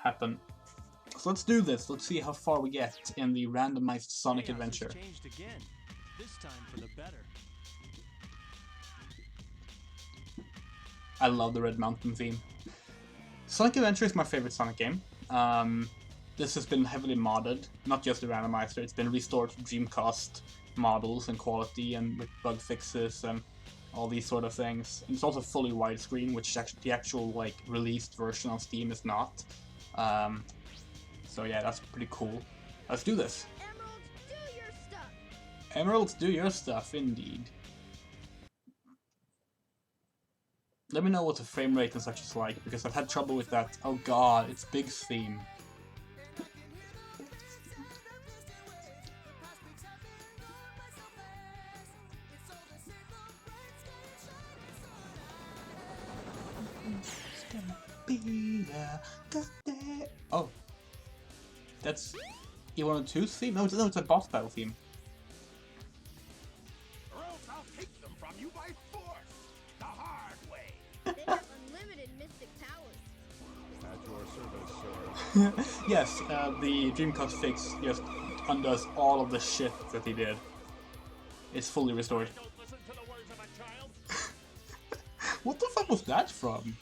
happen. So let's do this. Let's see how far we get in the randomized Sonic adventure. Changed again. This time for the better. I love the Red Mountain theme. Sonic Adventure is my favorite Sonic game. This has been heavily modded, not just the randomizer. It's been restored to Dreamcast models and quality and with bug fixes and all these sort of things. And it's also fully widescreen, which the actual like released version on Steam is not. So yeah, that's pretty cool. Let's do this. Emeralds, do your stuff. Emeralds, do your stuff, indeed. Let me know what the frame rate and such is like, because I've had trouble with that. Oh god, it's Big's theme. Oh. That's E102's theme? No, it's a boss battle theme. Or else I'll take them from you by force, the hard way. They have unlimited mystic powers. At your service, sir. Yes, the Dreamcast fix just undoes all of the shit that he did. It's fully restored. Don't listen to the words of a child. What the fuck was that from?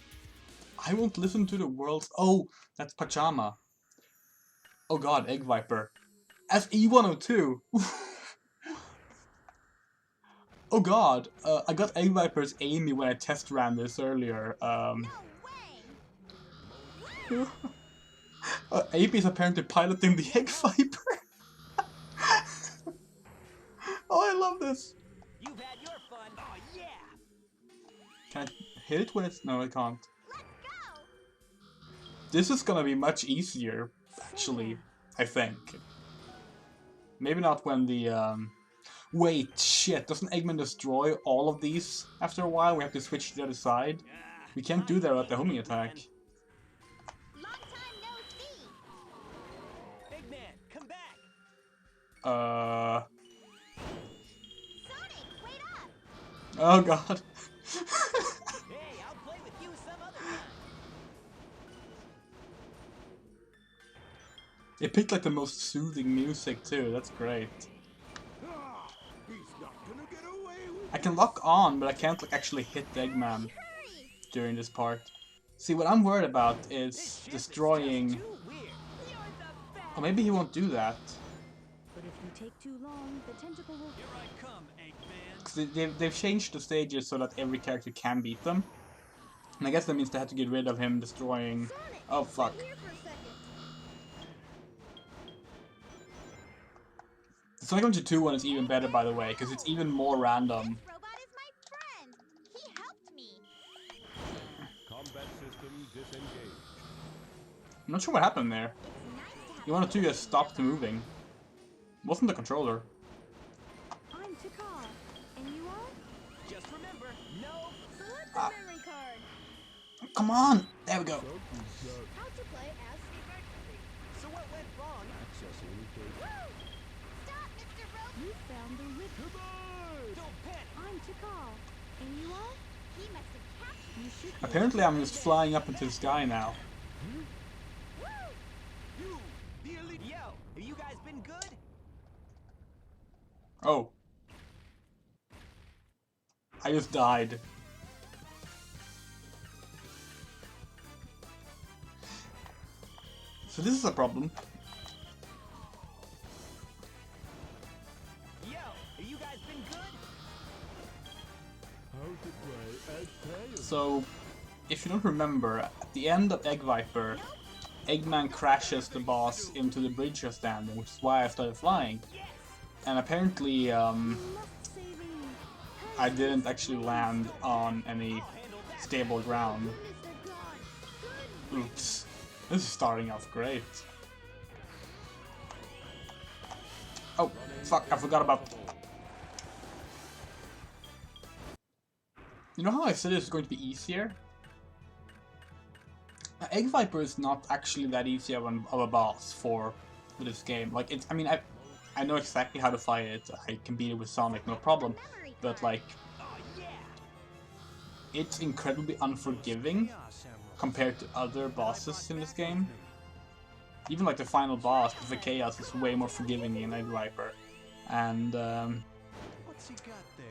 I won't listen to the world's... Oh, that's Pajama. Oh god, Egg Viper. As E102! Oh god, I got Egg Viper's Amy when I test ran this earlier. No way. Amy is apparently piloting the Egg Viper. Oh, I love this. You've had your fun. Oh yeah. Can I hit it when it's... No, I can't. Let's go. This is gonna be much easier, actually, I think. Maybe not when the, Wait, shit, doesn't Eggman destroy all of these after a while? We have to switch to the other side? We can't do that without the homing attack. Long time no see. Big man, come back. Sonic, wait up. Oh god. Hey, I'll play with you some other time. It picked like the most soothing music too, that's great. Ah, he's not gonna get away with I can lock on, but I can't like actually hit the Eggman Hurry. during this part. See, what I'm worried about is destroying... Too weird. You're the best. Oh, maybe he won't do that. But if you take too long, the tentacle will... Here I come, Eggman. 'Cause they've changed the stages so that every character can beat them. And I guess that means they had to get rid of him destroying... Sonic, Oh fuck. sit here for a second. The Sonic Adventure 2 one is even better, by the way, because it's even more random. This robot is my friend. He helped me. combat system disengaged. I'm not sure what happened there. It's nice to have You wanted to just stop moving. Wasn't the controller. I'm Takar, and you are? Just remember, no. Select Ah. the memory card. Come on! There we go. How to play as emergency. So what went wrong? Accessing data. Woo! Stop, Mr. Rope. You found the rip. Don't panic. I'm Takar, and you are? He must have captured. You should be. Apparently I'm just flying up into the sky now. Woo! You, the elite. Yo, have you guys been good? Oh. I just died. So this is a problem. Yo, have you guys been good? How to play as players. So, if you don't remember, at the end of Egg Viper, Eggman crashes the boss into the bridge you're standing, which is why I started flying. Yes. And apparently, Must save me. I didn't actually land on any I'll handle that. stable ground. Goodness, they're gone. Good. Oops. This is starting off great. Oh, fuck, I forgot about... You know how I said it was going to be easier? Egg Viper is not actually that easy of a boss for this game. Like, it's, I mean, I know exactly how to fight it. I can beat it with Sonic, no problem. Memory But, card. like, Oh yeah. it's incredibly unforgiving Chaos Emerald. compared to other bosses in this game. Even like the final boss, the Chaos is way more forgiving in Night Viper. And What's he got there?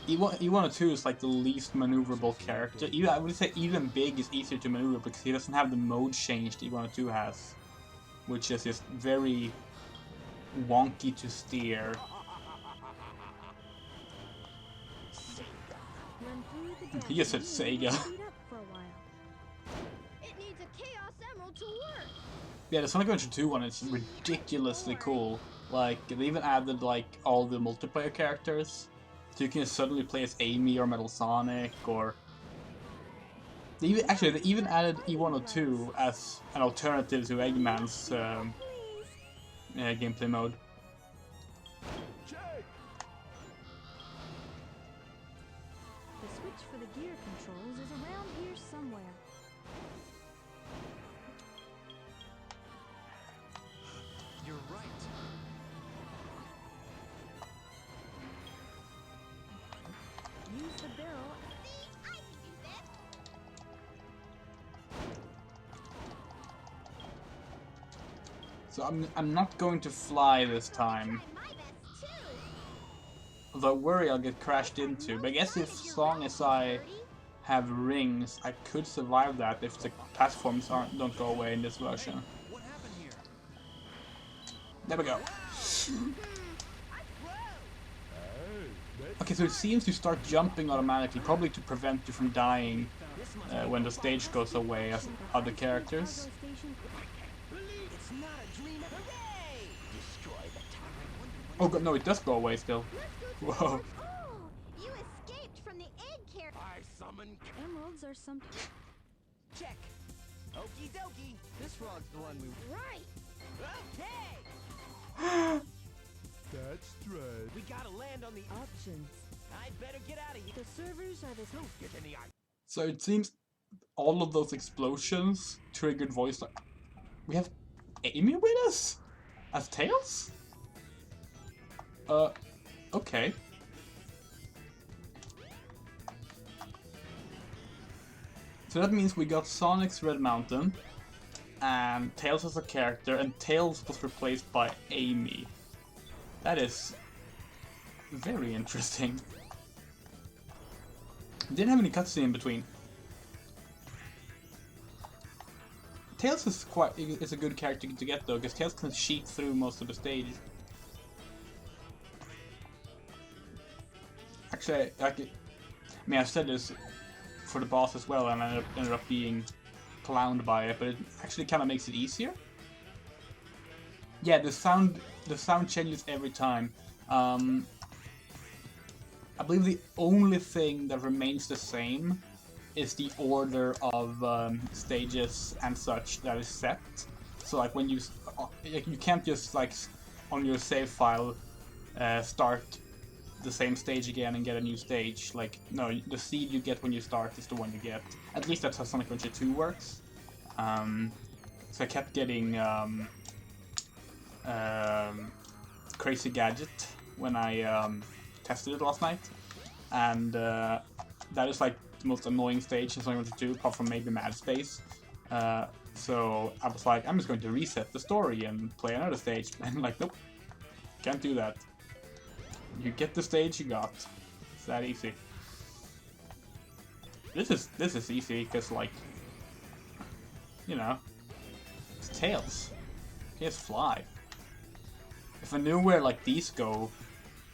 E102 is like the least maneuverable character. Even, I would say even Big is easier to maneuver because he doesn't have the mode change that E102 has, which is just very wonky to steer. Run through the He just said desert. You need Sega. to speed up for a while. It needs a Chaos Emerald to work. Yeah, the Sonic Adventure 2 one is ridiculously cool. Like, they even added like all the multiplayer characters. So you can suddenly play as Amy or Metal Sonic, or... They even added E102 as an alternative to Eggman's gameplay mode. Jake! The switch for the gear controls is around here somewhere. You're right. Use the barrel. See, I can do this. So I'm not going to fly this time. Try my best too. Although I worry I'll get crashed into. But I guess as long as I have rings, I could survive that if the platforms don't go away in this version. What happened here? There we go. I froze. Okay, so it seems you start jumping automatically, probably to prevent you from dying when the stage goes away as other characters. Cargo station. It's not a dream. Hooray! Destroy the tower. Oh god, no, it does go away still. Whoa. Oh, you escaped from the egg carrier. I summon Emeralds are some. Check. Okie dokie. This frog's the one we. Right. Okay. That's right. We gotta land on the. Options. I better get out of here. The servers are the. Get in the eye. So it seems all of those explosions triggered voice line. We have Amy with us? As Tails? Okay. So that means we got Sonic's Red Mountain, and Tails as a character, and Tails was replaced by Amy. That is very interesting. Didn't have any cutscene in between. Tails is a good character to get though, because Tails can cheat through most of the stage. Actually, I mean, I said this for the boss as well, and I ended up being clowned by it, but it actually kind of makes it easier. Yeah, the sound changes every time. I believe the only thing that remains the same is the order of stages and such that is set. So like when you can't just like on your save file start the same stage again and get a new stage. Like no, the seed you get when you start is the one you get. At least that's how Sonic Adventure 2 works. So I kept getting Crazy Gadget when I tested it last night, and that is like the most annoying stage in Sonic Adventure 2, apart from maybe Mad Space. So I was like, I'm just going to reset the story and play another stage, and like, nope, can't do that. You get the stage you got. It's that easy. This is easy because like, you know, it's Tails. He has fly. If I knew where like these go,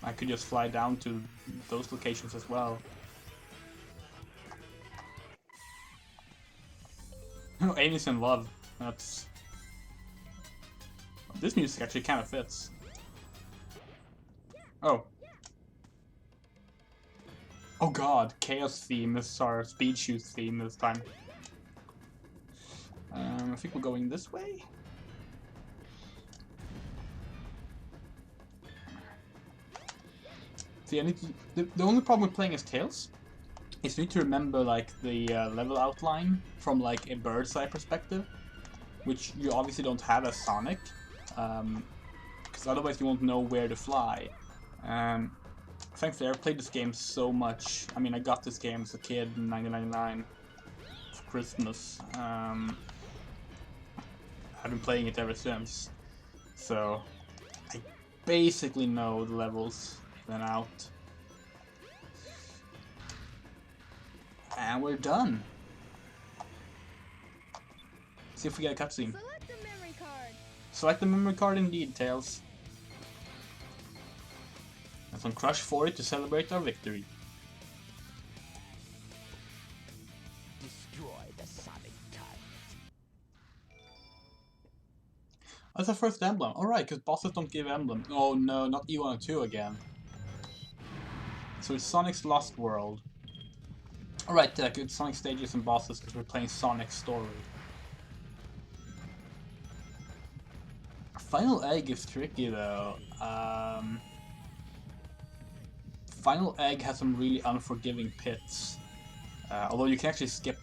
I could just fly down to those locations as well. Oh, Amy's in love. That's... This music actually kind of fits. Oh. Oh god, Chaos theme is our Speed Shoot theme this time. I think we're going this way? See, I need to... The only problem with playing as Tails is you need to remember like the level outline from like a bird's eye perspective, which you obviously don't have as Sonic, because otherwise you won't know where to fly. Thankfully, I played this game so much. I mean, I got this game as a kid in 1999 for Christmas. I've been playing it ever since. So I basically know the levels in and out. And we're done. See if we get a cutscene. Select the memory card. Select the memory card indeed, Tails. And some Crush 40 to celebrate our victory. Destroy the Sonic Type. That's our first emblem. Alright, because bosses don't give emblem. Oh no, not E102 again. So it's Sonic's Lost World. Alright, it's Sonic stages and bosses because we're playing Sonic's story. Final Egg is tricky though. Final Egg has some really unforgiving pits. Although you can actually skip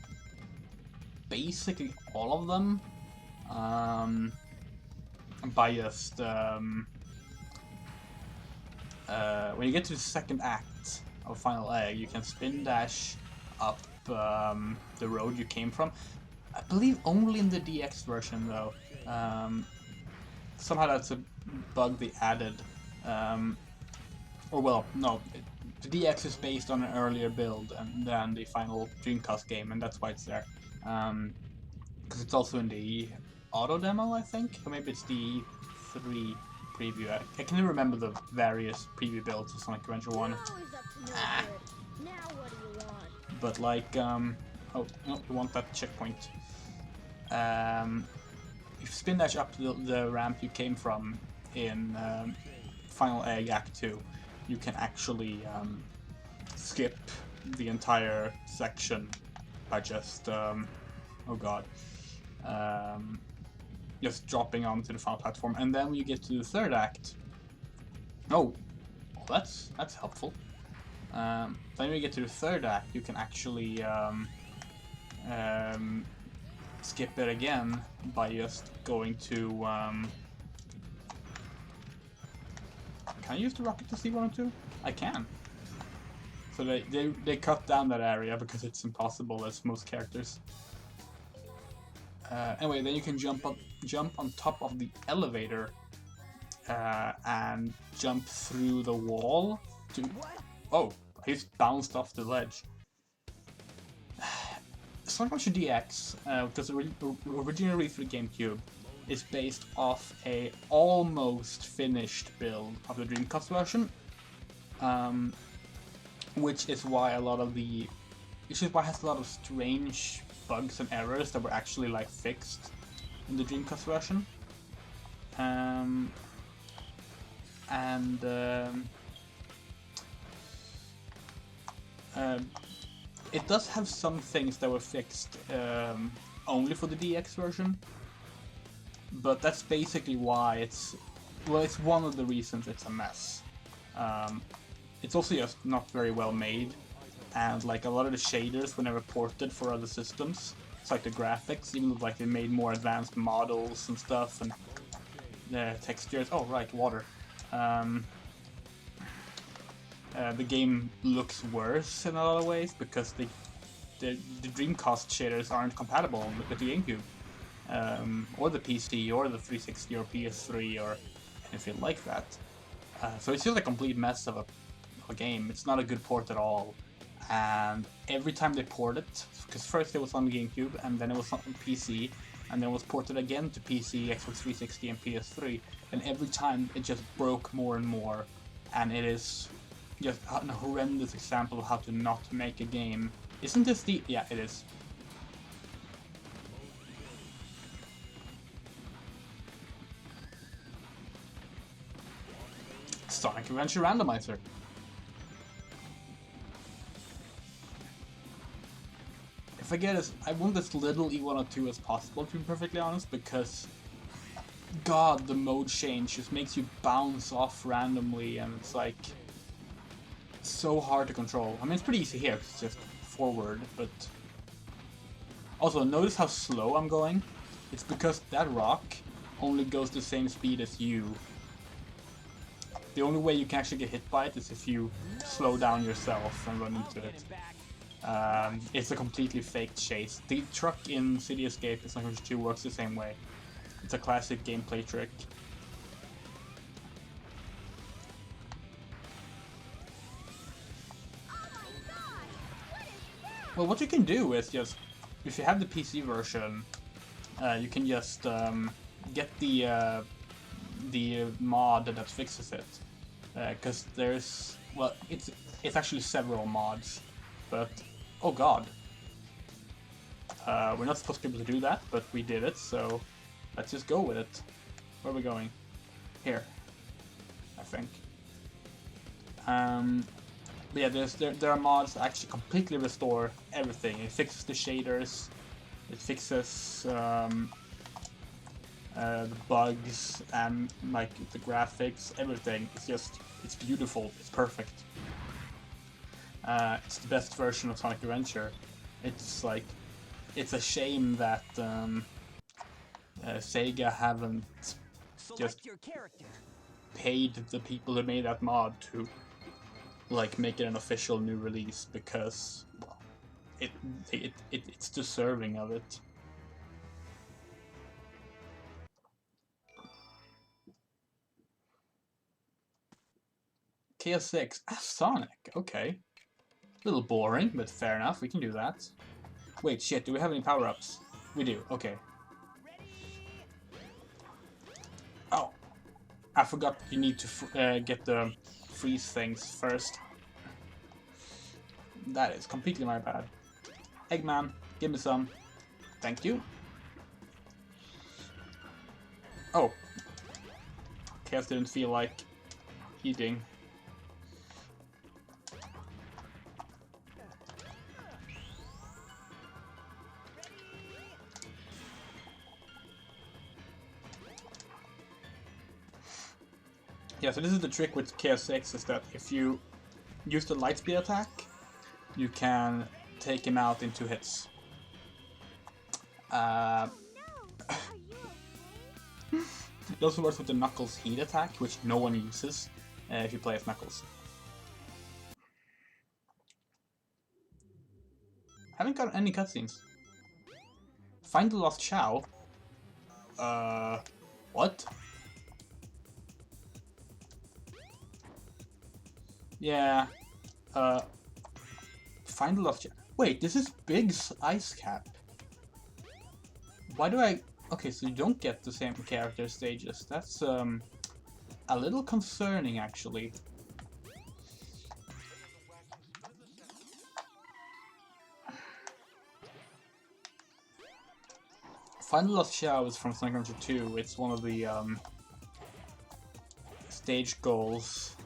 basically all of them. By just when you get to the second act of Final Egg, you can spin dash up the road you came from. I believe only in the DX version though. Somehow that's a bug they added. Or well, no, the DX is based on an earlier build than the final Dreamcast game, and that's why it's there. Because it's also in the auto demo, I think, or maybe it's the E3 preview. I can't remember the various preview builds of Sonic Adventure 1. You're always up to no good. Now what do you want? But like, oh no, we want that checkpoint. If you spin dash up the ramp you came from in Final Egg Act 2, you can actually skip the entire section by just, oh god, just dropping onto the final platform. And then when you get to the third act, oh, that's helpful. Then when you get to the third act, you can actually skip it again by just going to can I use the rocket to C102? I can. So they cut down that area because it's impossible as most characters. Anyway, then you can jump on top of the elevator and jump through the wall to. Oh, I just bounced off the ledge. Sonic Adventure DX, because originally released for the GameCube, is based off a almost finished build of the Dreamcast version, which is why it has a lot of strange bugs and errors that were actually like fixed in the Dreamcast version, it does have some things that were fixed only for the DX version, but that's basically why it's one of the reasons it's a mess. It's also just not very well made, and like a lot of the shaders were never ported for other systems. It's like the graphics, even though like they made more advanced models and stuff, and the textures. Oh right, water. The game looks worse in a lot of ways because the Dreamcast shaders aren't compatible with the GameCube, or the PC, or the 360, or PS3, or anything like that. So it's just a complete mess of a game. It's not a good port at all. And every time they port it, because first it was on the GameCube, and then it was on PC, and then it was ported again to PC, Xbox 360, and PS3, and every time it just broke more and more, and it is just a horrendous example of how to not make a game. Isn't this the... yeah, it is. Sonic Adventure Randomizer. If I get I want as little E102 as possible, to be perfectly honest, because god, the mode change just makes you bounce off randomly, and it's like so hard to control. I mean, it's pretty easy here, it's just forward, but also notice how slow I'm going. It's because that rock only goes the same speed as you. The only way you can actually get hit by it is if you slow down yourself and run into it. It's a completely faked chase. The truck in City Escape in Sonic Adventure 2 works the same way. It's a classic gameplay trick. Well, what you can do is just, if you have the PC version, you can just get the mod that fixes it. Because there's, well, it's actually several mods, but oh god, we're not supposed to be able to do that, but we did it, so let's just go with it. Where are we going? Here, I think. But yeah, there are mods that actually completely restore everything. It fixes the shaders, it fixes the bugs and like the graphics, everything. It's beautiful, it's perfect. It's the best version of Sonic Adventure. It's like, it's a shame that Sega haven't just your character. paid the people who made that mod to like make it an official new release, because well, it's deserving of it. KS6 Sonic, okay. A little boring, but fair enough, we can do that. Wait, shit, do we have any power-ups? We do, okay. Oh, I forgot you need to get the freeze things first. That is completely my bad. Eggman, give me some. Thank you. Oh. Chaos didn't feel like eating. Yeah, so this is the trick with KS6, is that if you use the lightspeed attack, you can take him out in 2 hits. It also works with the Knuckles heat attack, which no one uses if you play as Knuckles. Haven't got any cutscenes. Find the lost Chow. What? Yeah. Find the lost Chow. Wait, this is Big's ice cap. Why do I... Okay, so you don't get the same character stages. That's a little concerning, actually. Find the Lost Chow is from Sonic Adventure 2. It's one of the stage goals.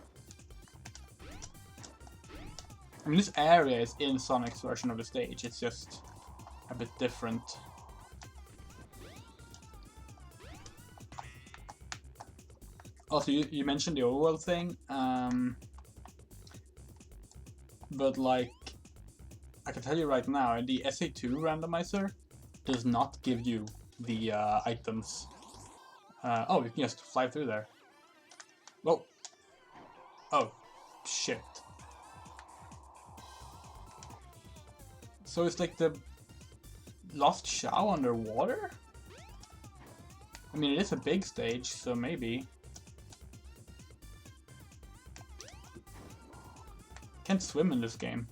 I mean, this area is in Sonic's version of the stage. It's just a bit different. Also, you mentioned the overworld thing, but like, I can tell you right now, the SA2 randomizer does not give you the items. Oh, you can just fly through there. Whoa. Oh, shit. So it's like the Lost Chow underwater? I mean, it is a big stage, so maybe. Can't swim in this game.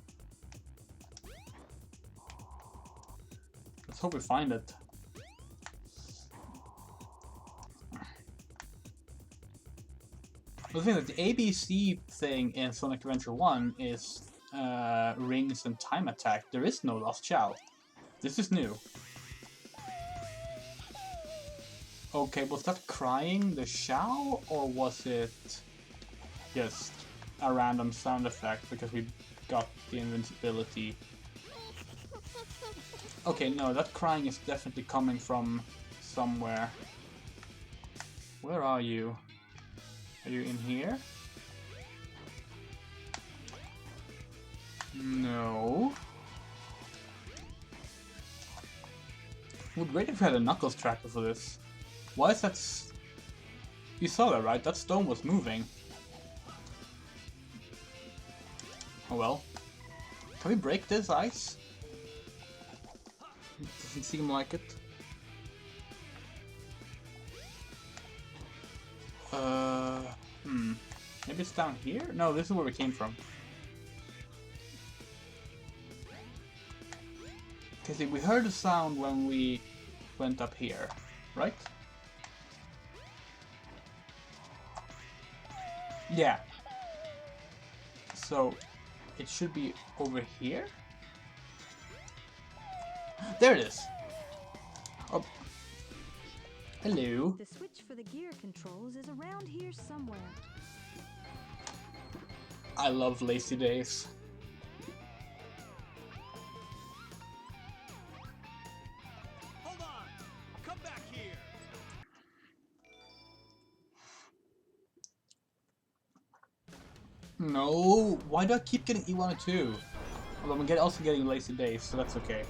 Let's hope we find it. The thing that the ABC thing in Sonic Adventure 1 is rings and time attack. There is no Lost Chow. This is new. Okay, was that crying the Chow, or was it just a random sound effect because we got the invincibility? Okay, no, that crying is definitely coming from somewhere. Where are you? Are you in here? No. Would great if we had a Knuckles tracker for this. Why is that? You saw that, right? That stone was moving. Oh well. Can we break this ice? It doesn't seem like it. Maybe it's down here? No, this is where we came from. Okay, see, we heard the sound when we went up here, right? Yeah. So, it should be over here? There it is! Oh. Hello. The switch for the gear controls is around here somewhere. I love lazy days. Hold on! Come back here! No! Why do I keep getting E102? Although I'm also getting lazy days, so that's okay.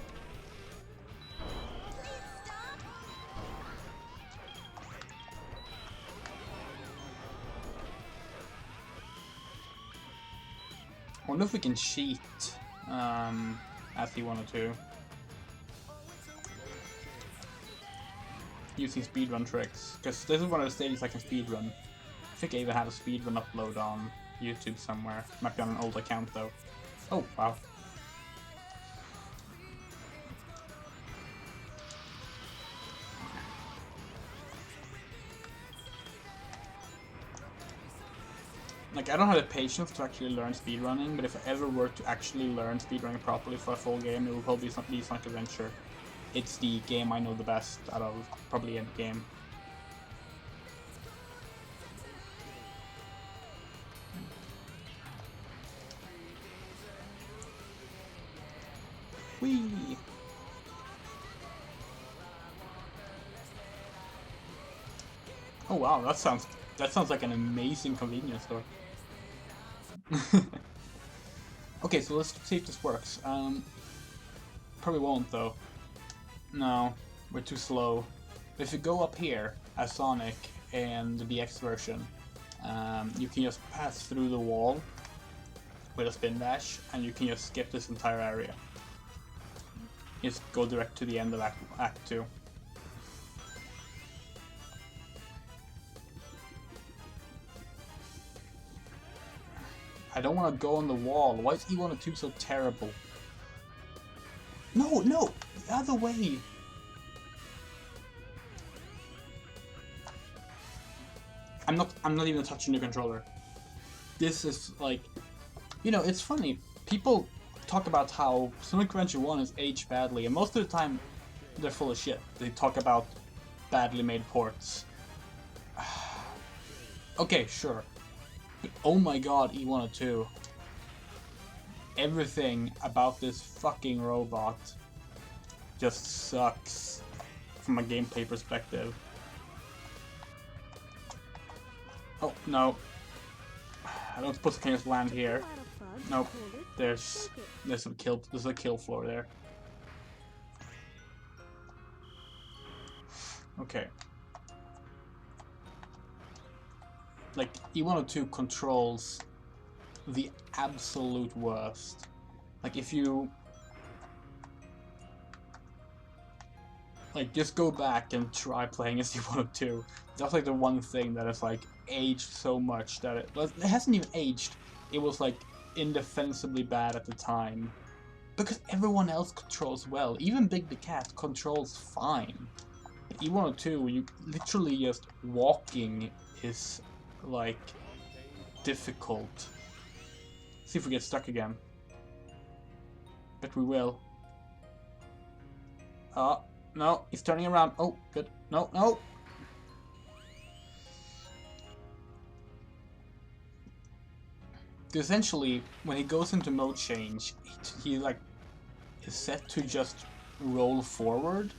I wonder if we can cheat as E102 using speedrun tricks, because this is one of the stages I can speedrun. I think I even have a speedrun upload on YouTube somewhere. Might be on an old account though. Oh, wow. Like, I don't have the patience to actually learn speedrunning, but if I ever were to actually learn speedrunning properly for a full game, it will probably be Sonic Adventure. It's the game I know the best out of probably any game. Whee! Oh wow, that sounds like an amazing convenience store. Okay, so let's see if this works. Probably won't though. No, we're too slow. If you go up here as Sonic and the DX version, you can just pass through the wall with a spin dash, and you can just skip this entire area. Just go direct to the end of Act 2. I don't want to go on the wall. Why is E102 so terrible? No, no! The other way! I'm not even touching the controller. This is like, you know, it's funny. People talk about how Sonic Adventure 1 is aged badly, and most of the time they're full of shit. They talk about badly made ports. Okay, sure. But oh my god, E102. Everything about this fucking robot just sucks from a gameplay perspective. Oh, no. I don't suppose I can just land here. Nope. There's a kill floor there. Okay. Like, E102 controls the absolute worst. Like, if you... Like, just go back and try playing as E102. That's like the one thing that is like aged so much that it hasn't even aged. It was like indefensibly bad at the time. Because everyone else controls well. Even Big the Cat controls fine. E102, you literally just walking is like difficult. See if we get stuck again. But we will. No, he's turning around. Oh, good. No, no. Essentially, when he goes into mode change, he like is set to just roll forward,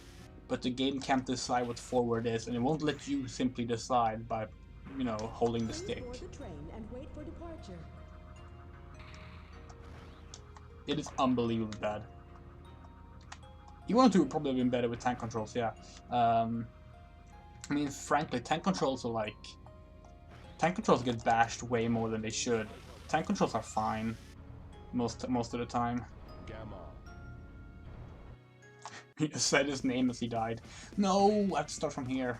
but the game can't decide what forward is, and it won't let you simply decide by, you know, holding the stick. It is unbelievably bad. E102 would probably have been better with tank controls, yeah. I mean, frankly, tank controls are like... Tank controls get bashed way more than they should. Tank controls are fine most of the time. He said his name as he died. No, I have to start from here.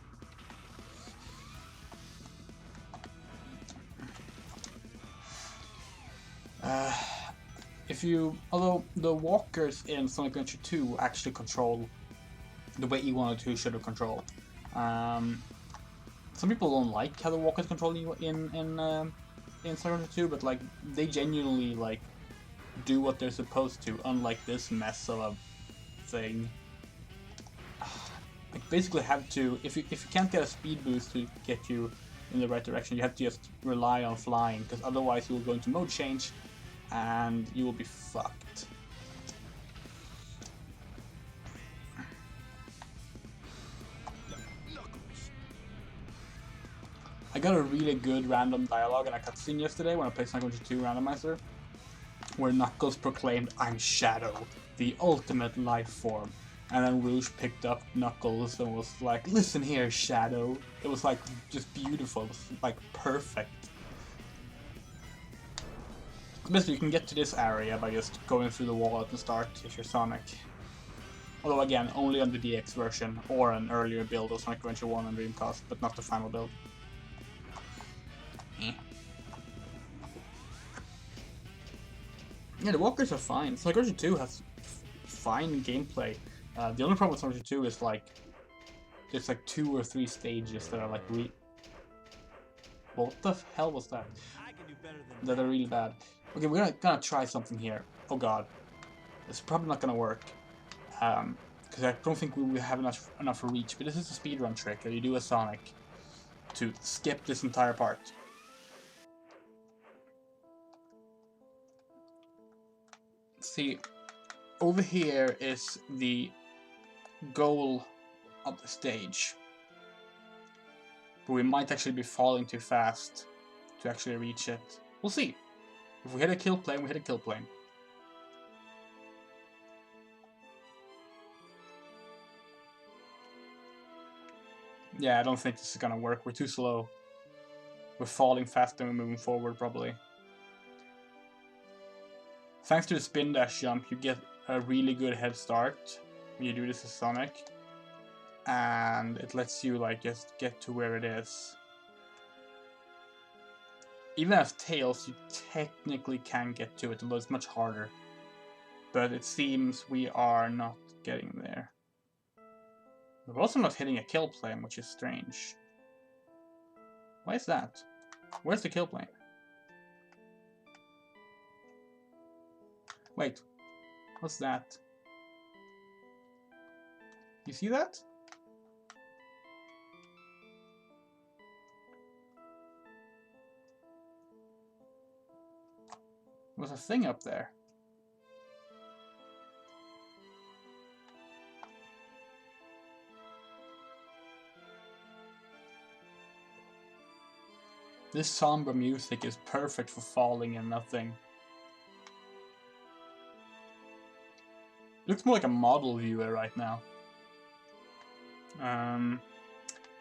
Although the walkers in Sonic Adventure 2 actually control the way you wanted to should have control. Some people don't like how the walkers control you in Sonic Adventure 2, but like they genuinely like do what they're supposed to, unlike this mess of a thing. Like basically have to, if you can't get a speed boost to get you in the right direction, you have to just rely on flying, because otherwise you will go into mode change and you will be fucked. I got a really good random dialogue in a cutscene yesterday when I played Sonic Adventure 2 Randomizer, where Knuckles proclaimed, "I'm Shadow, the ultimate life form." And then Rouge picked up Knuckles and was like, "Listen here, Shadow." It was like just beautiful, it was like perfect. Basically, you can get to this area by just going through the wall at the start if you're Sonic. Although again, only on the DX version or an earlier build of Sonic Adventure 1 on Dreamcast, but not the final build. Yeah, the walkers are fine. Sonic Adventure 2 has fine gameplay. The only problem with Sonic Adventure 2 is like there's like 2 or 3 stages that are like what the hell was that? I can do better than That are really bad. Okay, we're gonna try something here. Oh god, it's probably not gonna work because I don't think we will have enough reach. But this is a speedrun trick that you do as Sonic to skip this entire part. See, over here is the goal of the stage, but we might actually be falling too fast to actually reach it. We'll see. If we hit a kill plane, we hit a kill plane. Yeah, I don't think this is gonna work. We're too slow. We're falling faster than we're moving forward, probably. Thanks to the spin dash jump, you get a really good head start when you do this as Sonic. And it lets you like just get to where it is. Even as Tails, you technically can get to it, although it's much harder. But it seems we are not getting there. We're also not hitting a kill plane, which is strange. Why is that? Where's the kill plane? Wait, what's that? You see that? There's a thing up there. This somber music is perfect for falling in nothing. Looks more like a model viewer right now.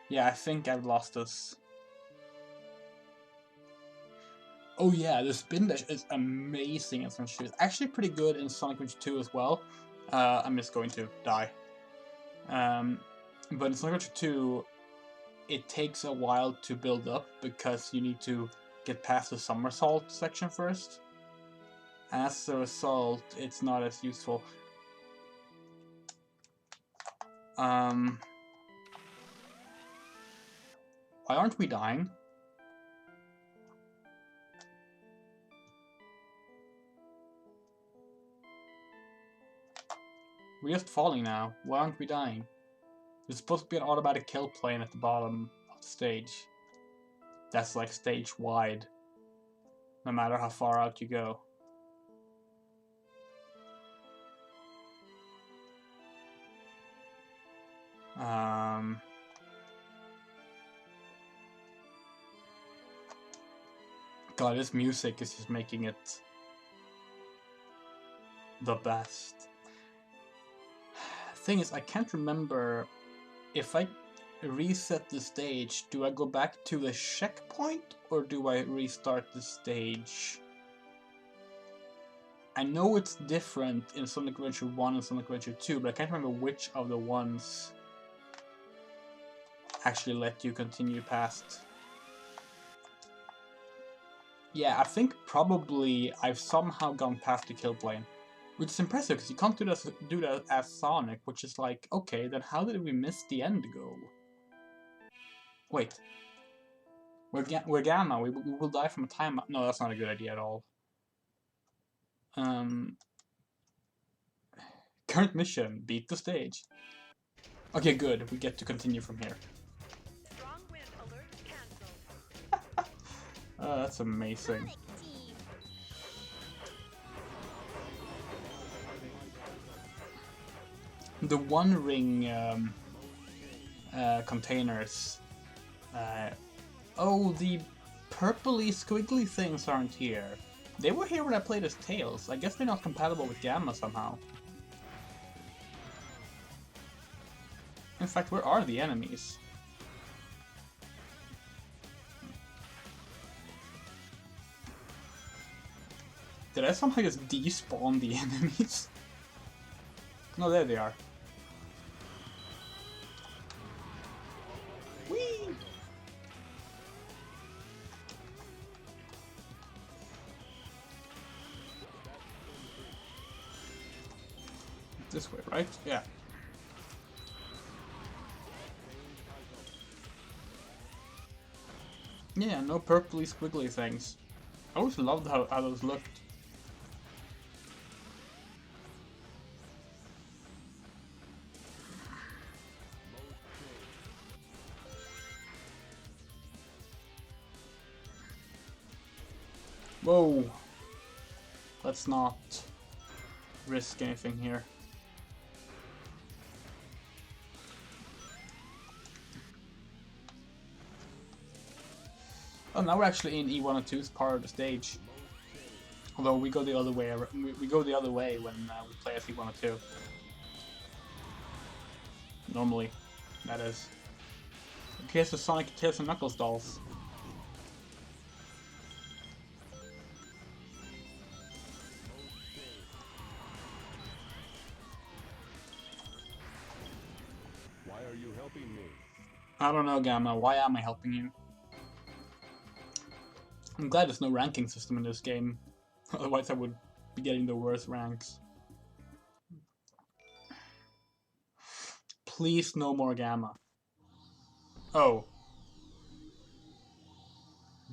Yeah, I think I've lost us. Oh yeah, the spin dash is amazing in Sonic 2. It's actually pretty good in Sonic Adventure 2 as well. I'm just going to die. But in Sonic Adventure 2, it takes a while to build up because you need to get past the somersault section first. As a result, it's not as useful. Why aren't we dying? We're just falling now. Why aren't we dying? There's supposed to be an automatic kill plane at the bottom of the stage. That's like stage wide. No matter how far out you go. God, this music is just making it the best. Thing is, I can't remember if I reset the stage, do I go back to the checkpoint or do I restart the stage? I know it's different in Sonic Adventure 1 and Sonic Adventure 2, but I can't remember which of the ones actually let you continue past. Yeah, I think probably I've somehow gone past the kill plane. Which is impressive, because you can't do that as Sonic, which is like, okay, then how did we miss the end goal? Wait. We're Gamma, we will die from a timeout. No, that's not a good idea at all. Current mission, beat the stage. Okay, good, we get to continue from here. Strong wind alert canceled. That's amazing. Sonic Team. The One Ring containers. Oh, the purpley squiggly things aren't here. They were here when I played as Tails. I guess they're not compatible with Gamma somehow. In fact, where are the enemies? Did I somehow just despawn the enemies? No, there they are. Whee! This way, right? Yeah. Yeah, no purpley squiggly things. I always loved how those looked. Whoa! Let's not risk anything here. Oh, now we're actually in E102's part of the stage. Although we go the other way. We go the other way when we play as E102. Normally, that is. In case the Sonic, Tails, and Knuckles dolls. Why are you helping me? I don't know, Gamma. Why am I helping you? I'm glad there's no ranking system in this game. Otherwise I would be getting the worst ranks. Please no more Gamma. Oh.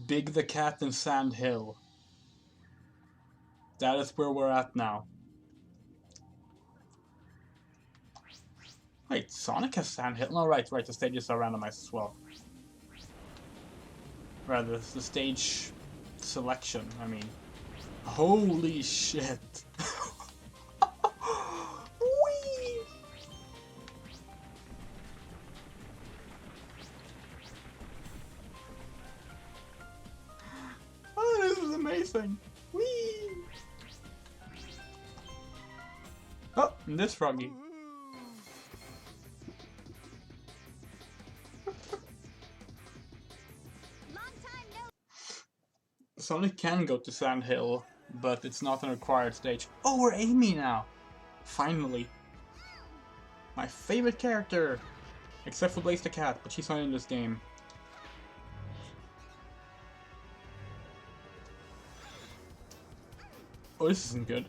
Big the Cat and Sand Hill. That is where we're at now. Wait, Sonic has Sand Hill? No, right, the stages are randomized as well. Rather, the stage selection, I mean. Holy shit! Whee! Oh, this is amazing! Whee! Oh, and this froggy. Sonic can go to Sand Hill, but it's not an required stage. Oh, we're Amy now! Finally. My favorite character! Except for Blaze the Cat, but she's not in this game. Oh, this isn't good.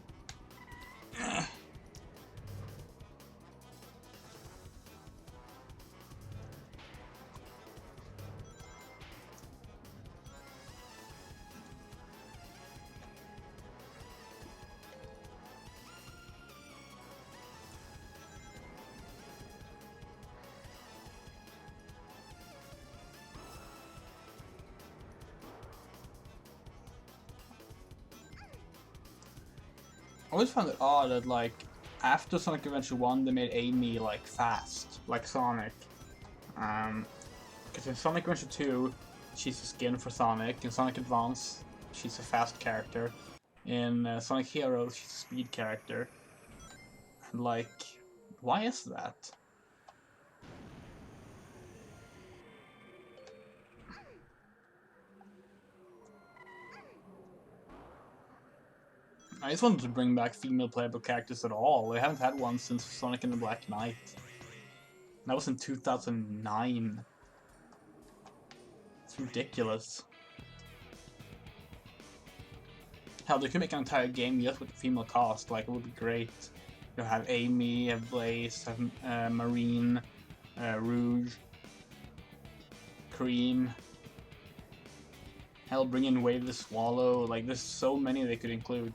I always found it odd that, like, after Sonic Adventure 1, they made Amy, like, fast, like Sonic. Because in Sonic Adventure 2, she's a skin for Sonic. In Sonic Advance, she's a fast character. In Sonic Heroes, she's a speed character. And, like, why is that? I just wanted to bring back female playable characters at all. We haven't had one since Sonic and the Black Knight. That was in 2009. It's ridiculous. Hell, they could make an entire game just with the female cast. Like, it would be great. You'll have Amy, have Blaze, have Marine, Rouge, Cream. Hell, bring in Wave the Swallow. Like, there's so many they could include.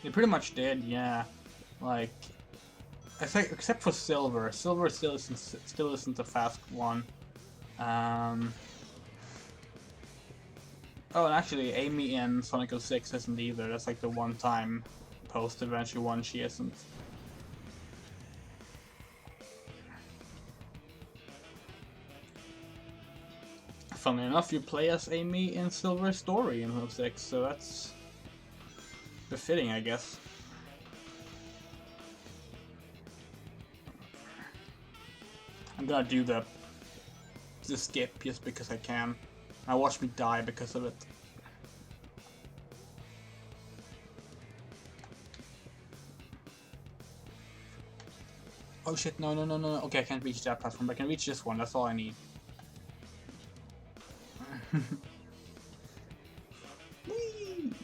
They pretty much did, yeah. Like, I think except for Silver. Silver still isn't a fast one. Oh, and actually, Amy in Sonic 06 isn't either. That's like the one time post-adventure one she isn't. Funnily enough, you play as Amy in Silver's story in 06, so that's befitting, I guess. I'm gonna do the skip just because I can. Now watch me die because of it. Oh shit, no. Okay, I can't reach that platform, but I can reach this one, that's all I need.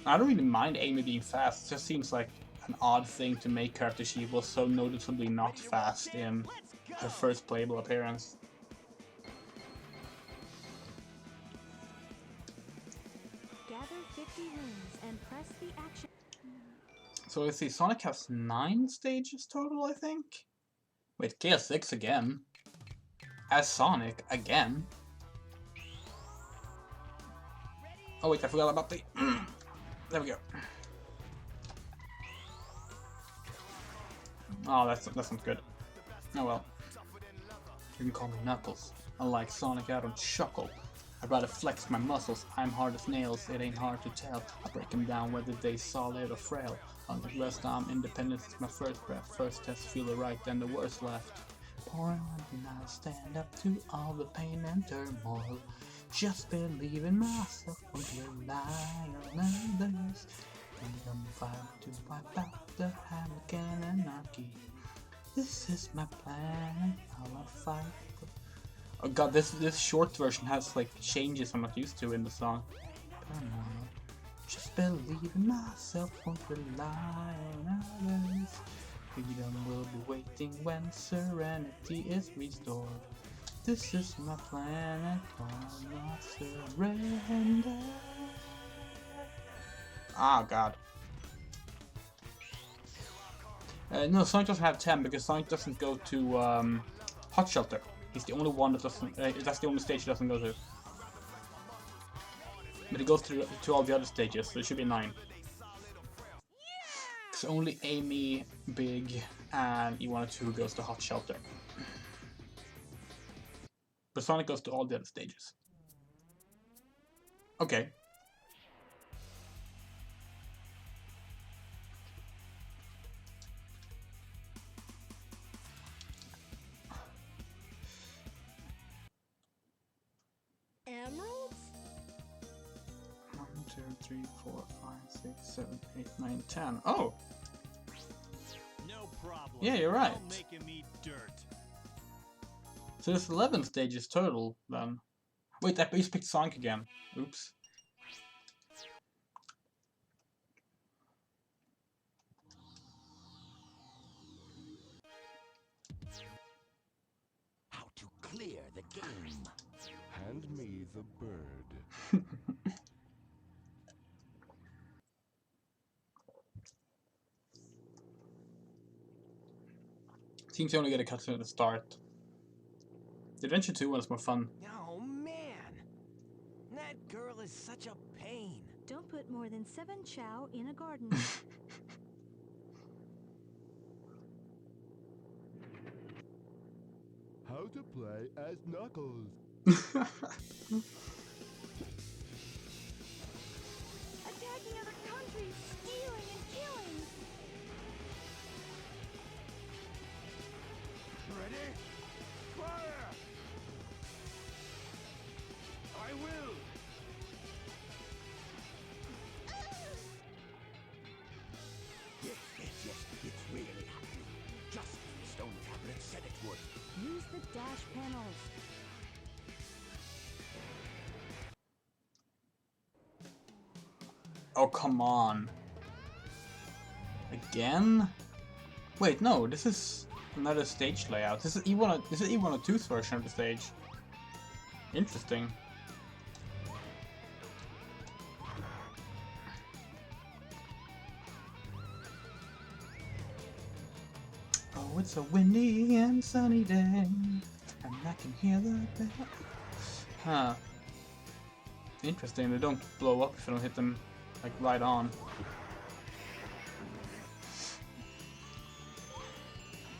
I don't really mind Amy being fast, it just seems like an odd thing to make her after she was so noticeably not fast in her first playable appearance. Gather 50 rings and press the action. So let's see, Sonic has 9 stages total, I think? Wait, KS6 again? As Sonic, again? Oh wait, I forgot about the... There we go. Oh, that sounds good. Oh well. You can call me Knuckles. Unlike Sonic, I don't chuckle. I'd rather flex my muscles. I'm hard as nails, it ain't hard to tell. I break them down whether they solid or frail. On the rest, I'm independent since my first breath. First test, feel the right, then the worst left. Pouring on and I'll stand up to all the pain and turmoil. Just believe in myself, won't rely on others. Freedom fight to wipe out the Hamilton anarchy. This is my plan, I'll fight. Oh god, this short version has like changes I'm not used to in the song. Just believe in myself, won't rely on others. Freedom will be waiting when serenity is restored. This is my planet, I'll not surrender. Ah, god. No, Sonic doesn't have 10 because Sonic doesn't go to Hot Shelter. He's the only one that doesn't. That's the only stage he doesn't go to. But he goes to all the other stages, so it should be 9. Because only Amy, Big, and E102 goes to Hot Shelter. But Sonic goes to all the other stages. Okay. Emeralds? 1, 2, 3, 4, 5, 6, 7, 8, 9, 10. Oh! No problem. Yeah, you're right. I'll make him eat dirt. So there's 11 stages total, then. Wait, I just picked Sonic again. Oops. How to clear the game. Hand me the bird. Seems you only get a cutscene at the start. The Adventure 2 one is more fun. Oh man, that girl is such a pain. Don't put more than 7 chow in a garden. How to play as Knuckles. Attacking other countries, stealing and killing. Ready? Fire! I will! Oh, come on. Again? Wait, no, this is another stage layout. This is E102's version of the stage. Interesting. Oh, it's a windy and sunny day, and I can hear the bell. Huh. Interesting, they don't blow up if I don't hit them, like, right on.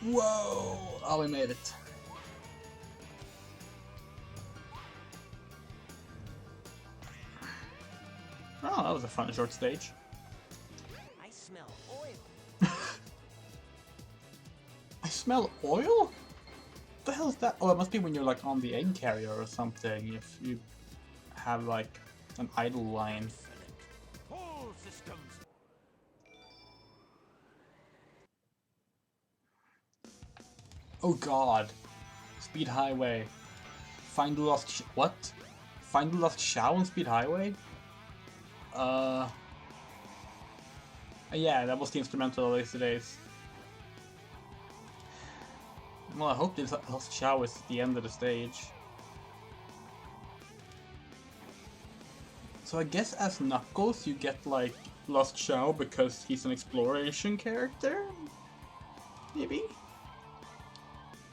Whoa! Oh, we made it. Oh, that was a fun short stage. I smell oil. I smell oil? What the hell is that? Oh, it must be when you're like on the egg carrier or something, if you have like an idle line. All systems. Oh god. Speed Highway. Find the lost what? Find the lost Shao on Speed Highway? Yeah, that was the instrumental of today's. Well, I hope this lost Shao is at the end of the stage. So I guess as Knuckles you get like Lost Shao because he's an exploration character? Maybe?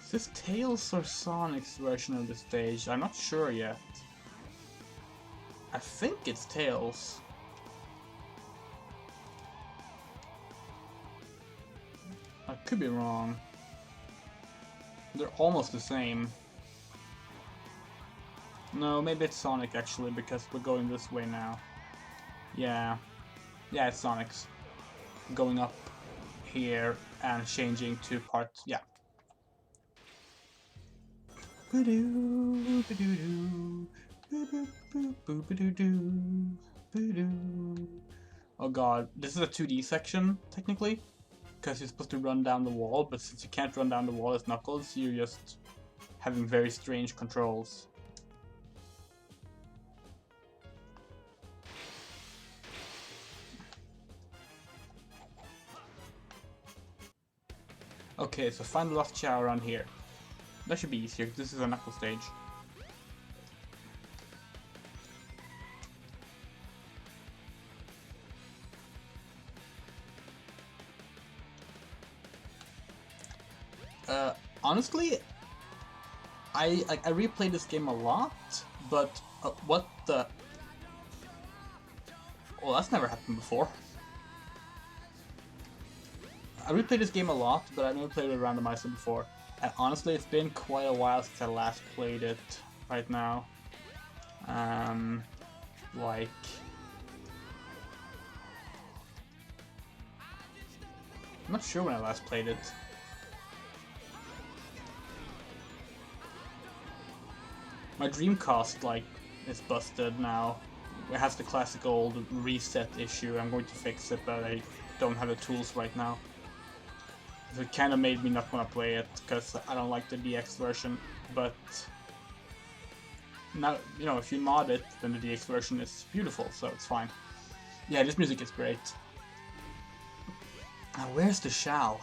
Is this Tails or Sonic's version of the stage? I'm not sure yet. I think it's Tails. I could be wrong. They're almost the same. No, maybe it's Sonic actually, because we're going this way now. Yeah. Yeah, it's Sonic's. Going up here and changing to part... yeah. Oh god, this is a 2D section, technically. Because you're supposed to run down the wall, but since you can't run down the wall as Knuckles, you're just having very strange controls. Okay, so find the lost Shao around here. That should be easier, because this is a Knuckles stage. Honestly, I replayed this game a lot, but what the... Well, that's never happened before. I replayed this game a lot, but I've never played it with Randomizer before. And honestly, it's been quite a while since I last played it right now. Like... I'm not sure when I last played it. My Dreamcast, like, is busted now. It has the classic old reset issue. I'm going to fix it, but I don't have the tools right now. So it kind of made me not want to play it, because I don't like the DX version. But now, you know, if you mod it, then the DX version is beautiful, so it's fine. Yeah, this music is great. Now, where's the Shao?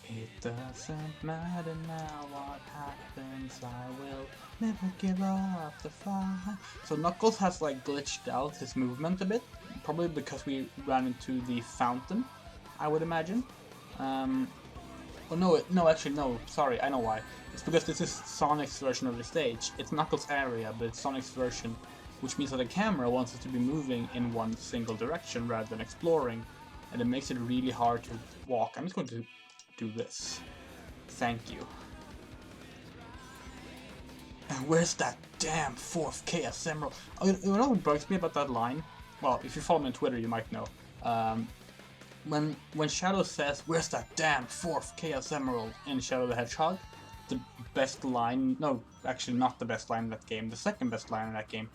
It doesn't matter now what happens, I will never give up the fight. So Knuckles has like glitched out his movement a bit, probably because we ran into the fountain, I would imagine. Oh no, actually no, sorry, I know why. It's because this is Sonic's version of the stage. It's Knuckles' area, but it's Sonic's version, which means that the camera wants us to be moving in one single direction rather than exploring, and it makes it really hard to walk. I'm just going to do this. Thank you. And where's that damn fourth Chaos Emerald? Oh, you know what bugs me about that line? Well, if you follow me on Twitter, you might know. When Shadow says, "Where's that damn fourth Chaos Emerald?" in Shadow the Hedgehog, the best line, no, actually not the best line in that game, the second best line in that game,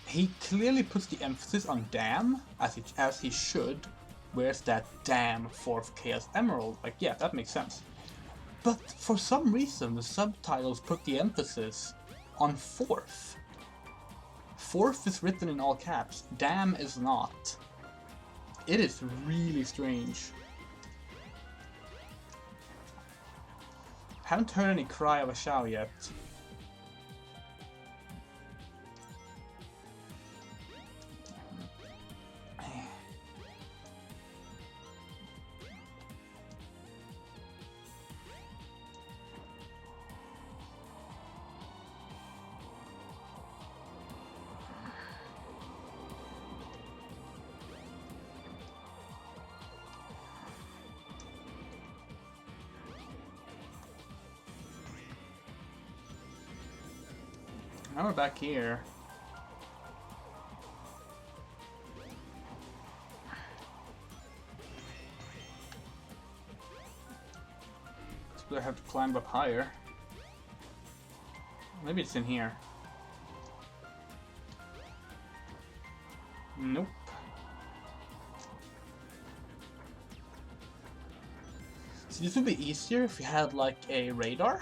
he clearly puts the emphasis on damn, as he should. Where's that damn fourth Chaos Emerald? Like, yeah, that makes sense. But for some reason, the subtitles put the emphasis on fourth. Fourth is written in all caps. Damn is not. It is really strange. Haven't heard any cry of a Shao yet. Now we're back here. So I have to climb up higher. Maybe it's in here. Nope. So this would be easier if we had like a radar.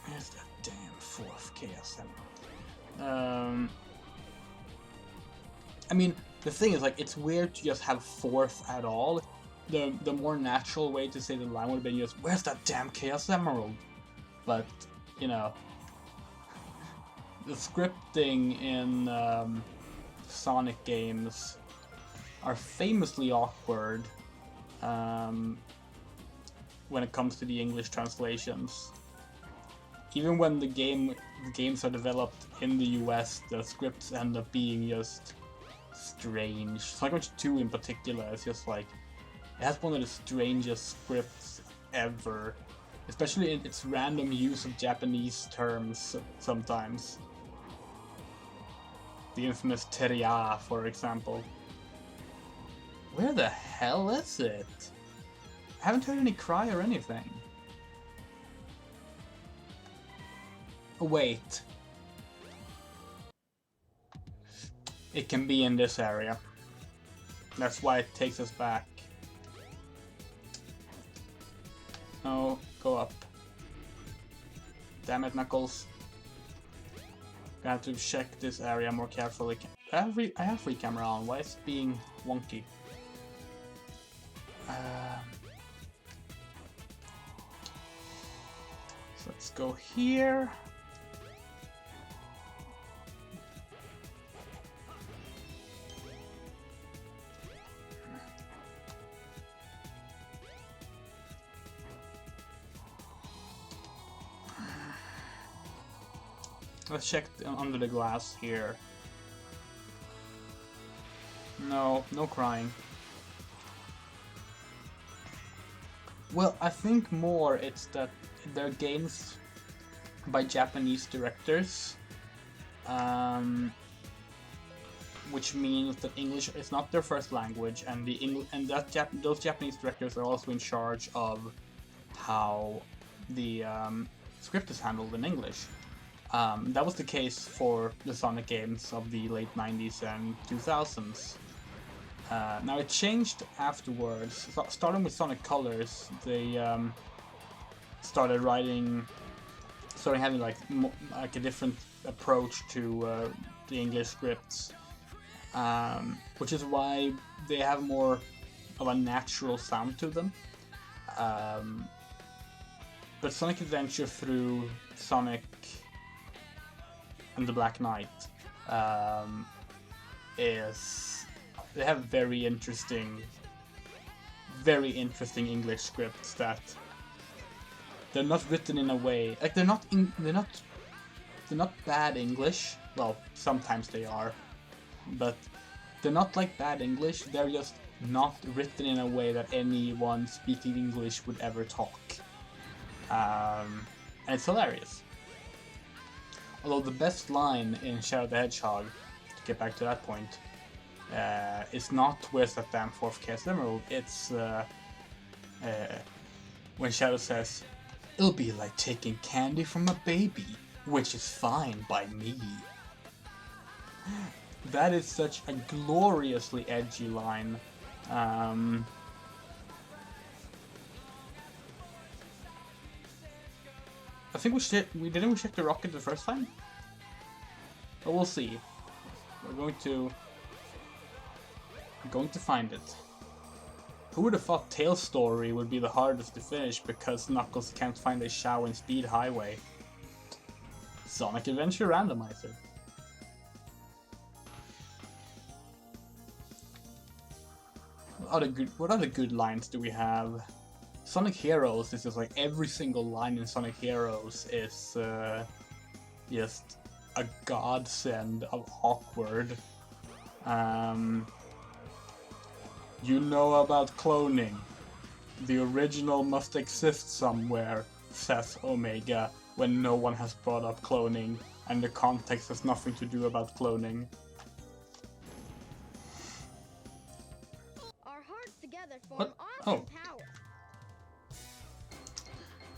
Where's that damn fourth Chaos Emerald? I mean, the thing is, like, it's weird to just have fourth at all. The more natural way to say the line would have been just, where's that damn Chaos Emerald? But, you know, the scripting in Sonic games are famously awkward when it comes to the English translations. Even when the games are developed in the US, the scripts end up being just strange. Sonic Adventure 2 in particular is just like, it has one of the strangest scripts ever. Especially in its random use of Japanese terms sometimes. The infamous teria, for example. Where the hell is it? I haven't heard any cry or anything. Oh, wait. It can be in this area. That's why it takes us back. No, go up. Damn it, Knuckles. Gonna have to check this area more carefully. I have free camera on. Why is it being wonky? So let's go here. Let's check under the glass here. No, no crying. Well, I think more it's that they're games by Japanese directors, which means that English is not their first language, and those Japanese directors are also in charge of how the script is handled in English. That was the case for the Sonic games of the late 90s and 2000s. Now it changed afterwards. Starting with Sonic Colors, they started having like a different approach to the English scripts, which is why they have more of a natural sound to them. But Sonic Adventure through Sonic and the Black Knight they have very interesting English scripts that they're not written in a way like they're not bad English. Well, sometimes they are, but they're not like bad English. They're just not written in a way that anyone speaking English would ever talk, and it's hilarious. Although the best line in Shadow the Hedgehog, to get back to that point, is not where's that damn fourth Chaos Emerald. It's when Shadow says, "It'll be like taking candy from a baby, which is fine by me." That is such a gloriously edgy line. I think we didn't check the rocket the first time? But we'll see. We're going to find it. Who would have thought Tail's story would be the hardest to finish because Knuckles can't find a Shao in Speed Highway? Sonic Adventure Randomizer. What other good lines do we have? Sonic Heroes is just like every single line in Sonic Heroes is just a godsend of awkward. You know about cloning. The original must exist somewhere, says Omega, when no one has brought up cloning, and the context has nothing to do about cloning. Our hearts together form What? awesome Oh. power.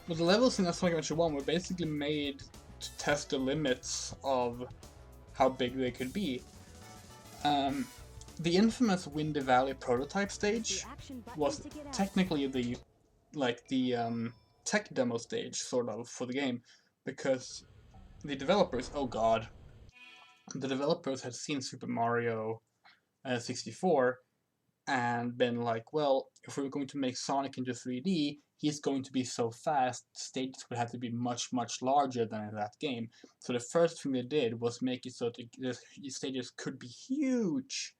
But the levels in Sonic Adventure 1 were basically made to test the limits of how big they could be. The infamous Windy Valley prototype stage The action button was to get out. technically the tech demo stage sort of for the game, because the developers, oh god, the developers had seen Super Mario 64 and been like, well, if we were going to make Sonic into 3D, he's going to be so fast, stages would have to be much, much larger than in that game. So the first thing they did was make it so that the stages could be huge.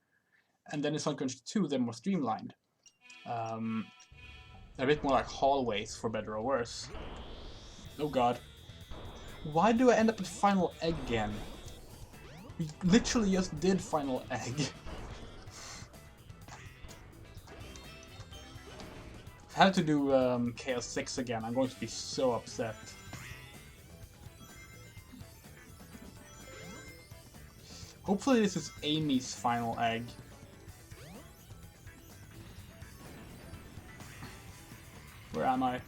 And then in Sonic Adventure 2, they're more streamlined. A bit more like hallways, for better or worse. Oh god. Why do I end up at Final Egg again? We literally just did Final Egg. If I have to do Chaos 6 again, I'm going to be so upset. Hopefully this is Amy's Final Egg. Where am I?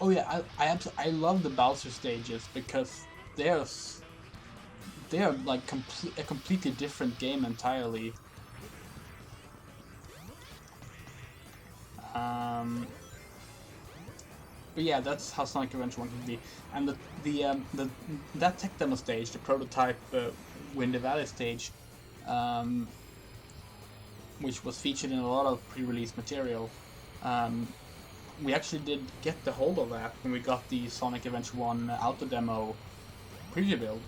Oh yeah, I love the Bowser stages because they're like a completely different game entirely. But yeah, that's how Sonic Adventure 1 can be. And that tech demo stage, the prototype Windy Valley stage, which was featured in a lot of pre-release material, we actually did get the hold of that when we got the Sonic Adventure 1 auto demo preview build,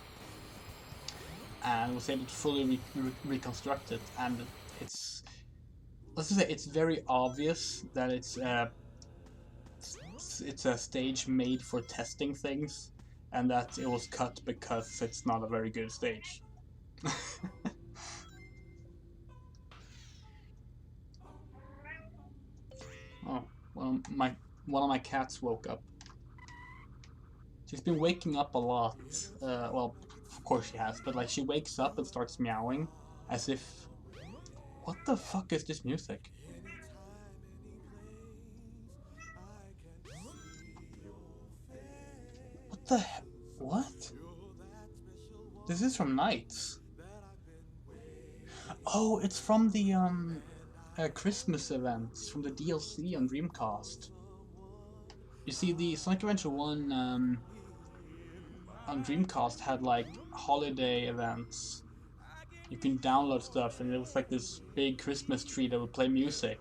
and was able to fully reconstruct it. And it's, let's just say, it's very obvious that it's a stage made for testing things, and that it was cut because it's not a very good stage. Oh, well, one of my cats woke up. She's been waking up a lot. Well, of course she has, but like she wakes up and starts meowing as if... What the fuck is this music? What the he- What? This is from Nights. Oh, it's from the Christmas events, from the DLC on Dreamcast. You see, the Sonic Adventure 1 on Dreamcast had like holiday events. You can download stuff, and it was like this big Christmas tree that would play music.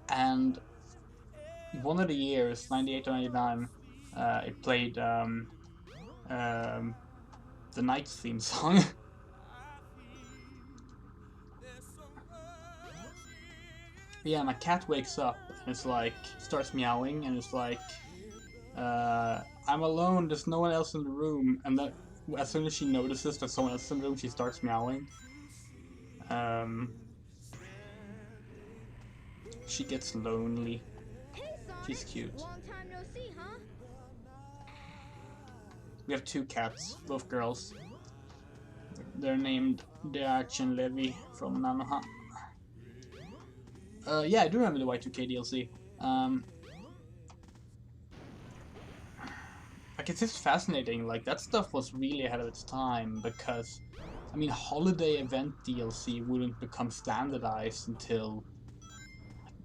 And one of the years, 98 or 99, it played the Nights theme song. Yeah, my cat wakes up and it's like, starts meowing, and it's like, I'm alone, there's no one else in the room. And then as soon as she notices that someone else is in the room, she starts meowing. She gets lonely. Hey, Sonic. She's cute. Long time no see, huh? We have two cats, both girls. They're named Dearch and Levi from Nanoha. Yeah, I do remember the Y2K DLC. Like, it's just fascinating. Like, that stuff was really ahead of its time because I mean, holiday event DLC wouldn't become standardized until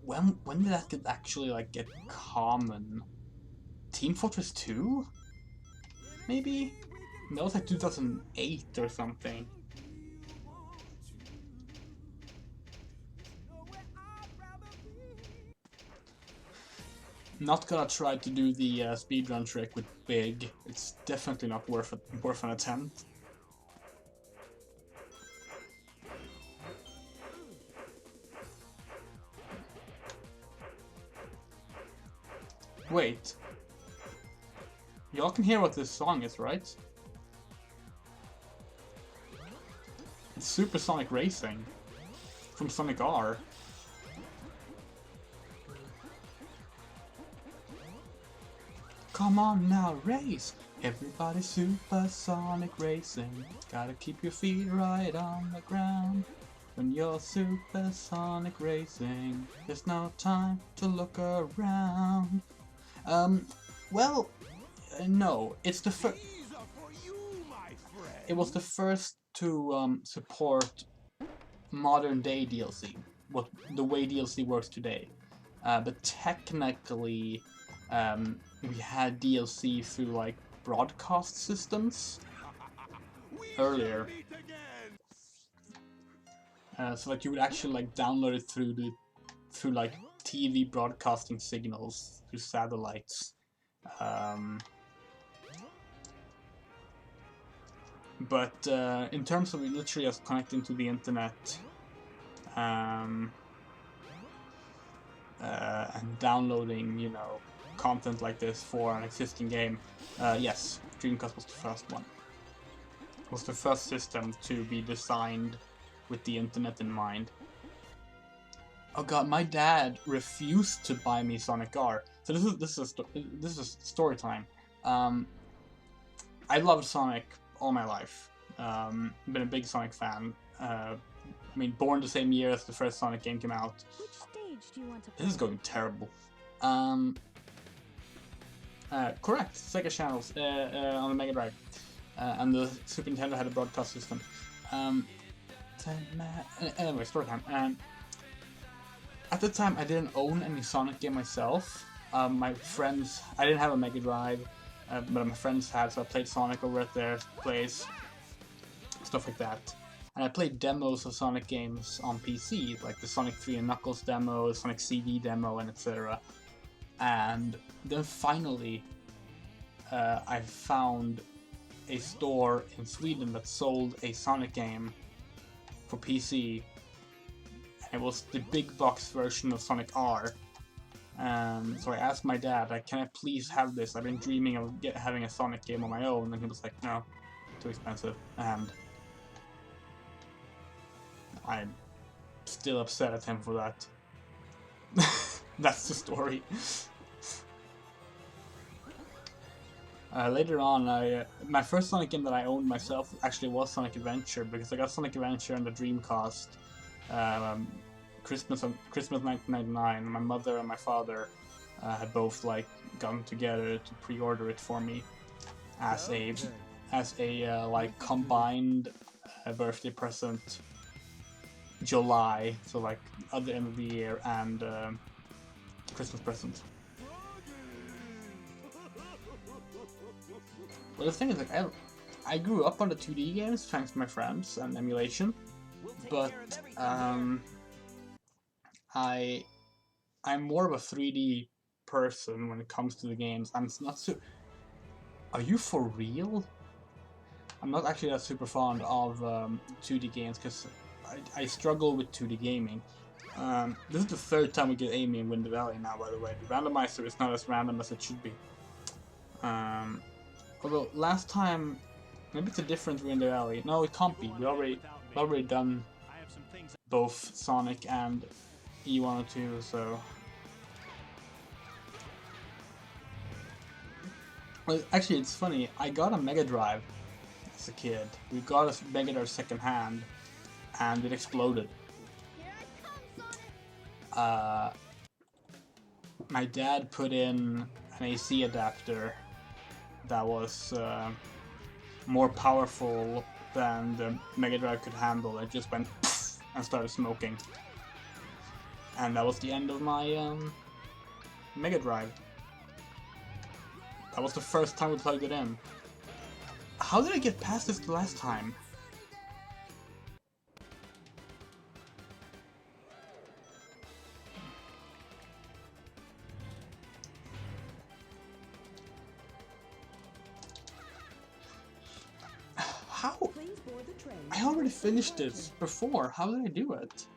when did that actually like get common? Team Fortress 2? Maybe? That was like 2008 or something. Not gonna try to do the speedrun trick with Big. It's definitely not worth an attempt. Wait. Y'all can hear what this song is, right? It's Supersonic Racing from Sonic R. Come on now, race! Everybody supersonic racing. Gotta keep your feet right on the ground. When you're supersonic racing, there's no time to look around. Well, no, it's the first. These are for you, my friend. It was the first to support modern day DLC, what the way DLC works today. But technically, we had DLC through like broadcast systems earlier. So like you would actually like download it through like TV broadcasting signals through satellites. But in terms of literally just connecting to the internet and downloading, you know, content like this for an existing game, yes, Dreamcast was the first one. It was the first system to be designed with the internet in mind. Oh god, my dad refused to buy me Sonic R. So this is story time. I loved Sonic all my life. Been a big Sonic fan. I mean, born the same year as the first Sonic game came out. Which stage do you want to play? This is going terrible. Correct. Sega channels on the Mega Drive, and the Super Nintendo had a broadcast system. Anyway, story time. At the time, I didn't own any Sonic game myself. My friends, I didn't have a Mega Drive, but my friends had, so I played Sonic over at their place, stuff like that. And I played demos of Sonic games on PC, like the Sonic 3 and Knuckles demo, Sonic CD demo, and etc. And then finally, I found a store in Sweden that sold a Sonic game for PC. It was the big box version of Sonic R. So I asked my dad, like, can I please have this? I've been dreaming of having a Sonic game on my own. And he was like, no, too expensive. And I'm still upset at him for that. That's the story. Later on, my first Sonic game that I owned myself actually was Sonic Adventure, because I got Sonic Adventure on the Dreamcast Christmas 1999. My mother and my father had both like gotten together to pre-order it for me as a like combined birthday present. July, so like at the end of the year, and Christmas present. Well, the thing is, like, I grew up on the 2D games thanks to my friends and emulation, but I'm more of a 3D person when it comes to the games. I'm not so. Are you for real? I'm not actually that super fond of 2D games because I struggle with 2D gaming. This is the third time we get Amy in Windy Valley now, by the way. The randomizer is not as random as it should be. Although last time, maybe it's a different Windy Valley. No, it can't be. We already done both Sonic and E102, so. Well, actually, it's funny. I got a Mega Drive as a kid. We got a Mega Drive second hand, and it exploded. Here I come, Sonic! My dad put in an AC adapter that was more powerful than the Mega Drive could handle. It just went pfft and started smoking. And that was the end of my Mega Drive. That was the first time we plugged it in. How did I get past this the last time? How? Please board the train. I already finished this before. How did I do it?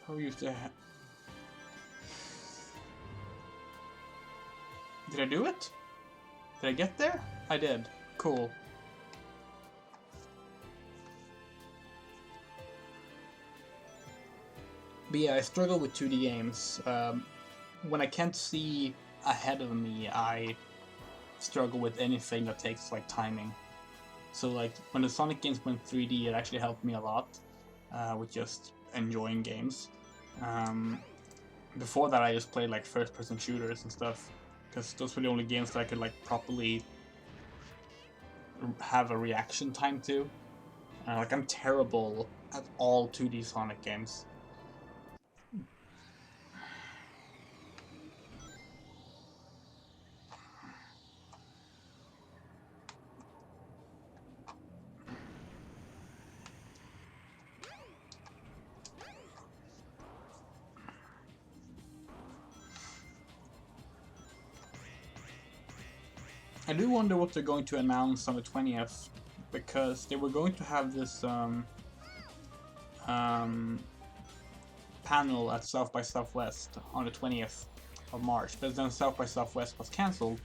How used to Did I do it? Did I get there? I did. Cool. But yeah, I struggle with 2D games. When I can't see ahead of me, I struggle with anything that takes like timing. So like when the Sonic games went 3D, it actually helped me a lot with just enjoying games. Before that, I just played like first-person shooters and stuff, because those were the only games that I could like properly have a reaction time to. Like I'm terrible at all 2D Sonic games. I do wonder what they're going to announce on the 20th, because they were going to have this panel at South by Southwest on the 20th of March, but then South by Southwest was cancelled.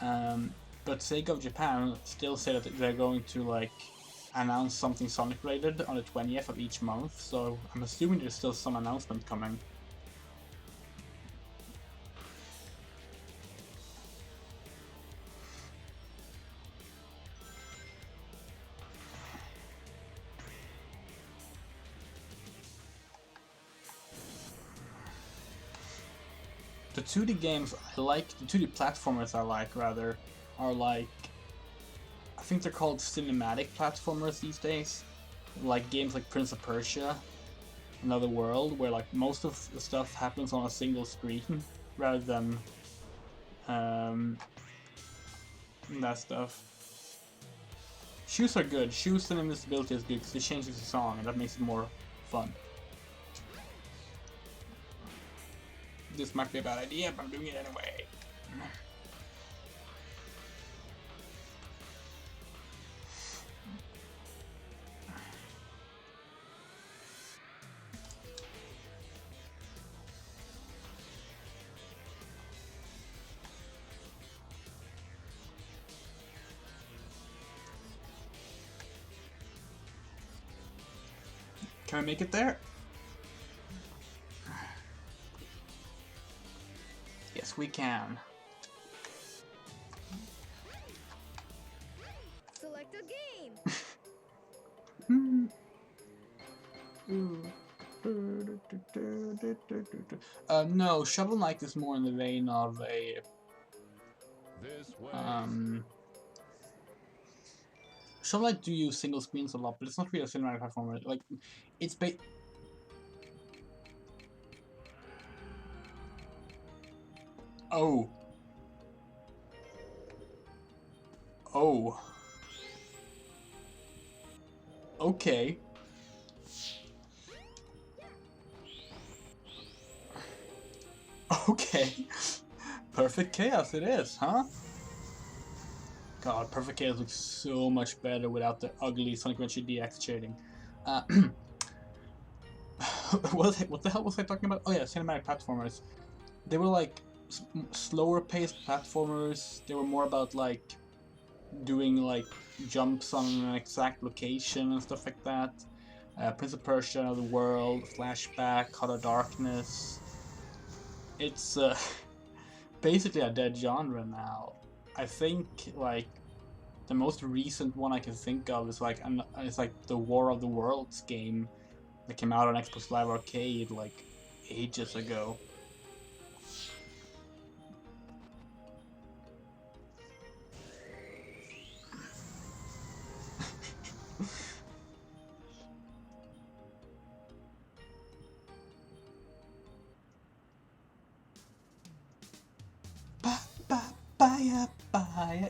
But Sega of Japan still said that they're going to like announce something Sonic related on the 20th of each month, so I'm assuming there's still some announcement coming. The 2D games I like, the 2D platformers I like rather, are like, I think they're called cinematic platformers these days. Like games like Prince of Persia, Another World, where like most of the stuff happens on a single screen rather than that stuff. Shoes are good. Shoes and invisibility is good because it changes the song and that makes it more fun. This might be a bad idea, but I'm doing it anyway. Can I make it there? Yes, we can. Select a game. No, Shovel Knight is more in the vein of a Shovel Knight do use single screens a lot, but it's not really a cinematic platformer. Like, it's Oh. Oh. Okay. Okay. Perfect Chaos it is, huh? God, Perfect Chaos looks so much better without the ugly Sonic Adventure DX shading. What the hell was I talking about? Oh yeah, cinematic platformers. They were like slower paced platformers. They were more about like doing like jumps on an exact location and stuff like that. Prince of Persia, Another World, Flashback, Heart of Darkness. It's basically a dead genre now. I think like The most recent one I can think of is like it's like the War of the Worlds game that came out on Xbox Live Arcade like ages ago.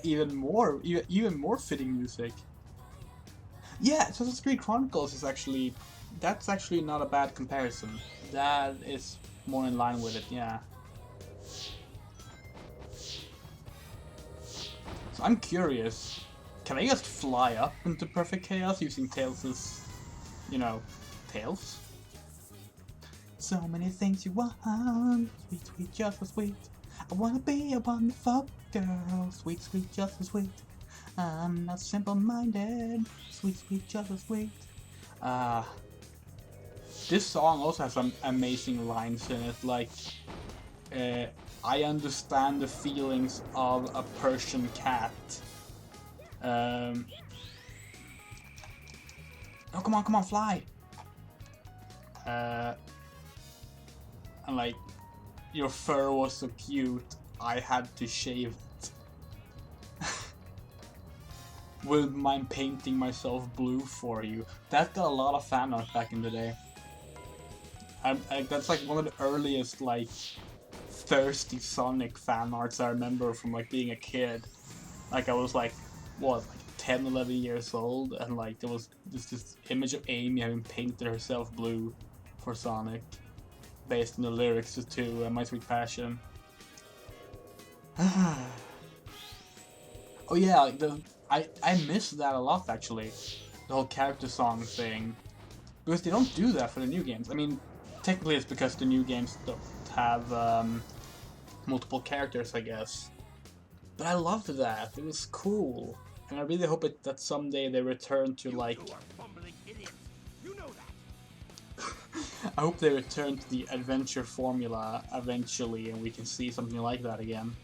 Even more fitting music. Yeah, Assassin's Creed Chronicles is actually, that's actually not a bad comparison. That is more in line with it, yeah. So I'm curious, can I just fly up into Perfect Chaos using Tails' you know, tails? So many things you want, sweet, sweet, just so sweet. I wanna be a wonderful girl, sweet, sweet, just so sweet. I'm not simple-minded, sweet, sweet, just so sweet. This song also has some amazing lines in it, like, I understand the feelings of a Persian cat. Oh, come on, fly! And like, your fur was so cute, I had to shave it. Wouldn't mind painting myself blue for you. That got a lot of fan art back in the day. That's like one of the earliest like thirsty Sonic fan arts I remember from like being a kid. Like I was like, what, like 10, 11 years old, and like there was this image of Amy having painted herself blue for Sonic, based on the lyrics to My Sweet Passion. Oh yeah, I miss that a lot actually, the whole character song thing, because they don't do that for the new games. I mean, technically it's because the new games don't have multiple characters, I guess. But I loved that. It was cool, and I really hope that someday they return to like. You are fumbling idiots. You know that. I hope they return to the adventure formula eventually, and we can see something like that again.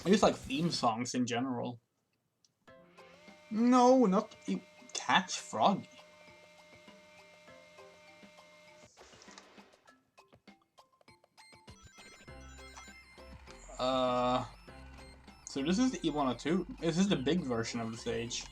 I just like theme songs in general. No, not Catch Froggy. So this is the E102. This is the big version of the stage.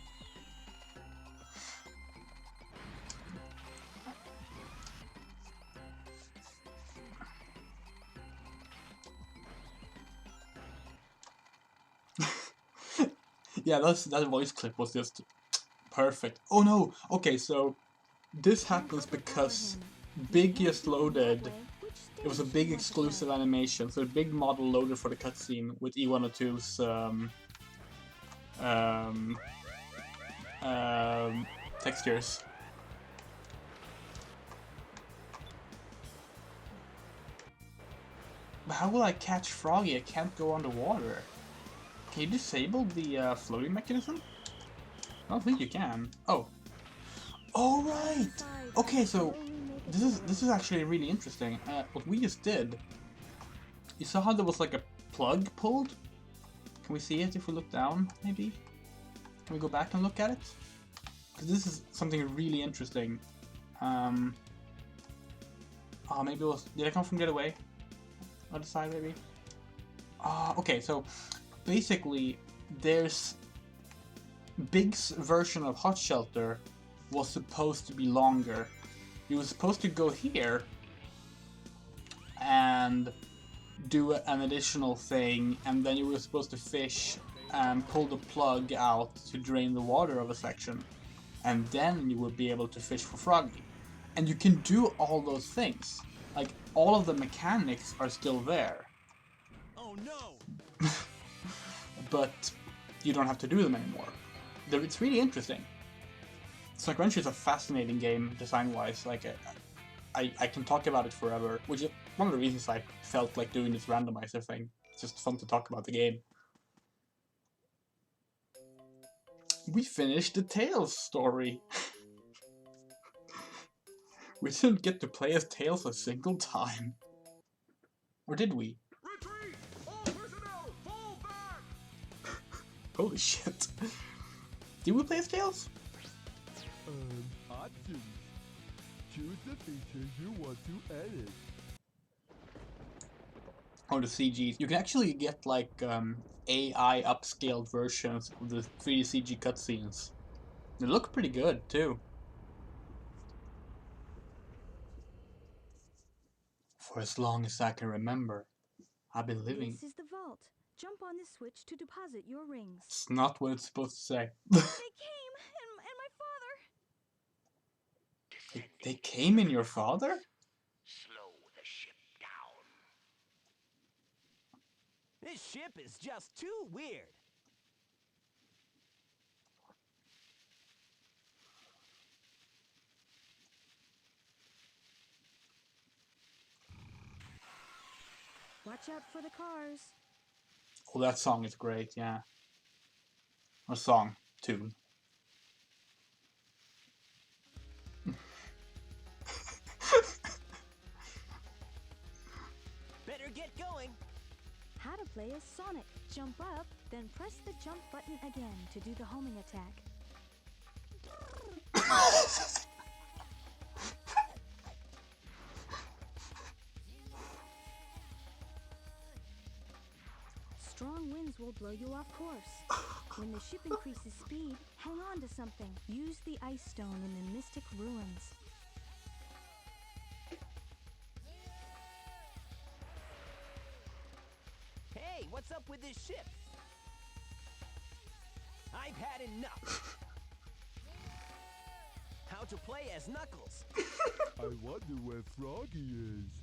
Yeah, that voice clip was just perfect. Oh no! Okay, so this happens because Big just loaded. It was a big exclusive animation, so a big model loaded for the cutscene with E102's textures. But how will I catch Froggy? I can't go underwater. Can you disable the floating mechanism? I don't think you can. Oh. Oh right. Okay, so this is actually really interesting. What we just did. You saw how there was like a plug pulled? Can we see it if we look down? Maybe. Can we go back and look at it? Because this is something really interesting. Oh, maybe it was. Did I come from Getaway? Other side, maybe. Okay, so basically, there's Big's version of Hot Shelter was supposed to be longer. He was supposed to go here and do an additional thing, and then you were supposed to fish and pull the plug out to drain the water of a section, and then you would be able to fish for Froggy. And you can do all those things. Like, all of the mechanics are still there. Oh no! But you don't have to do them anymore. It's really interesting. Sonic Adventure is a fascinating game design-wise. Like, I can talk about it forever, which is one of the reasons I felt like doing this randomizer thing. It's just fun to talk about the game. We finished the Tails story. We didn't get to play as Tails a single time. Or did we? Retreat! All personnel, fall back! Holy shit. Did we play as Tails? Options. Choose the feature you want to edit. Or the CGs. You can actually get like AI upscaled versions of the 3D CG cutscenes. They look pretty good too. For as long as I can remember, I've been living. This is the vault. Jump on this switch to deposit your rings. It's not what it's supposed to say. They came, and my father. They came in your father? Slow the ship down. This ship is just too weird. Watch out for the cars. Oh, that song is great, yeah. Or song, tune. Better get going. How to play as Sonic. Jump up, then press the jump button again to do the homing attack. Strong winds will blow you off course. When the ship increases speed, hang on to something. Use the ice stone in the mystic ruins. Hey, what's up with this ship? I've had enough. How to play as Knuckles. I wonder where Froggy is.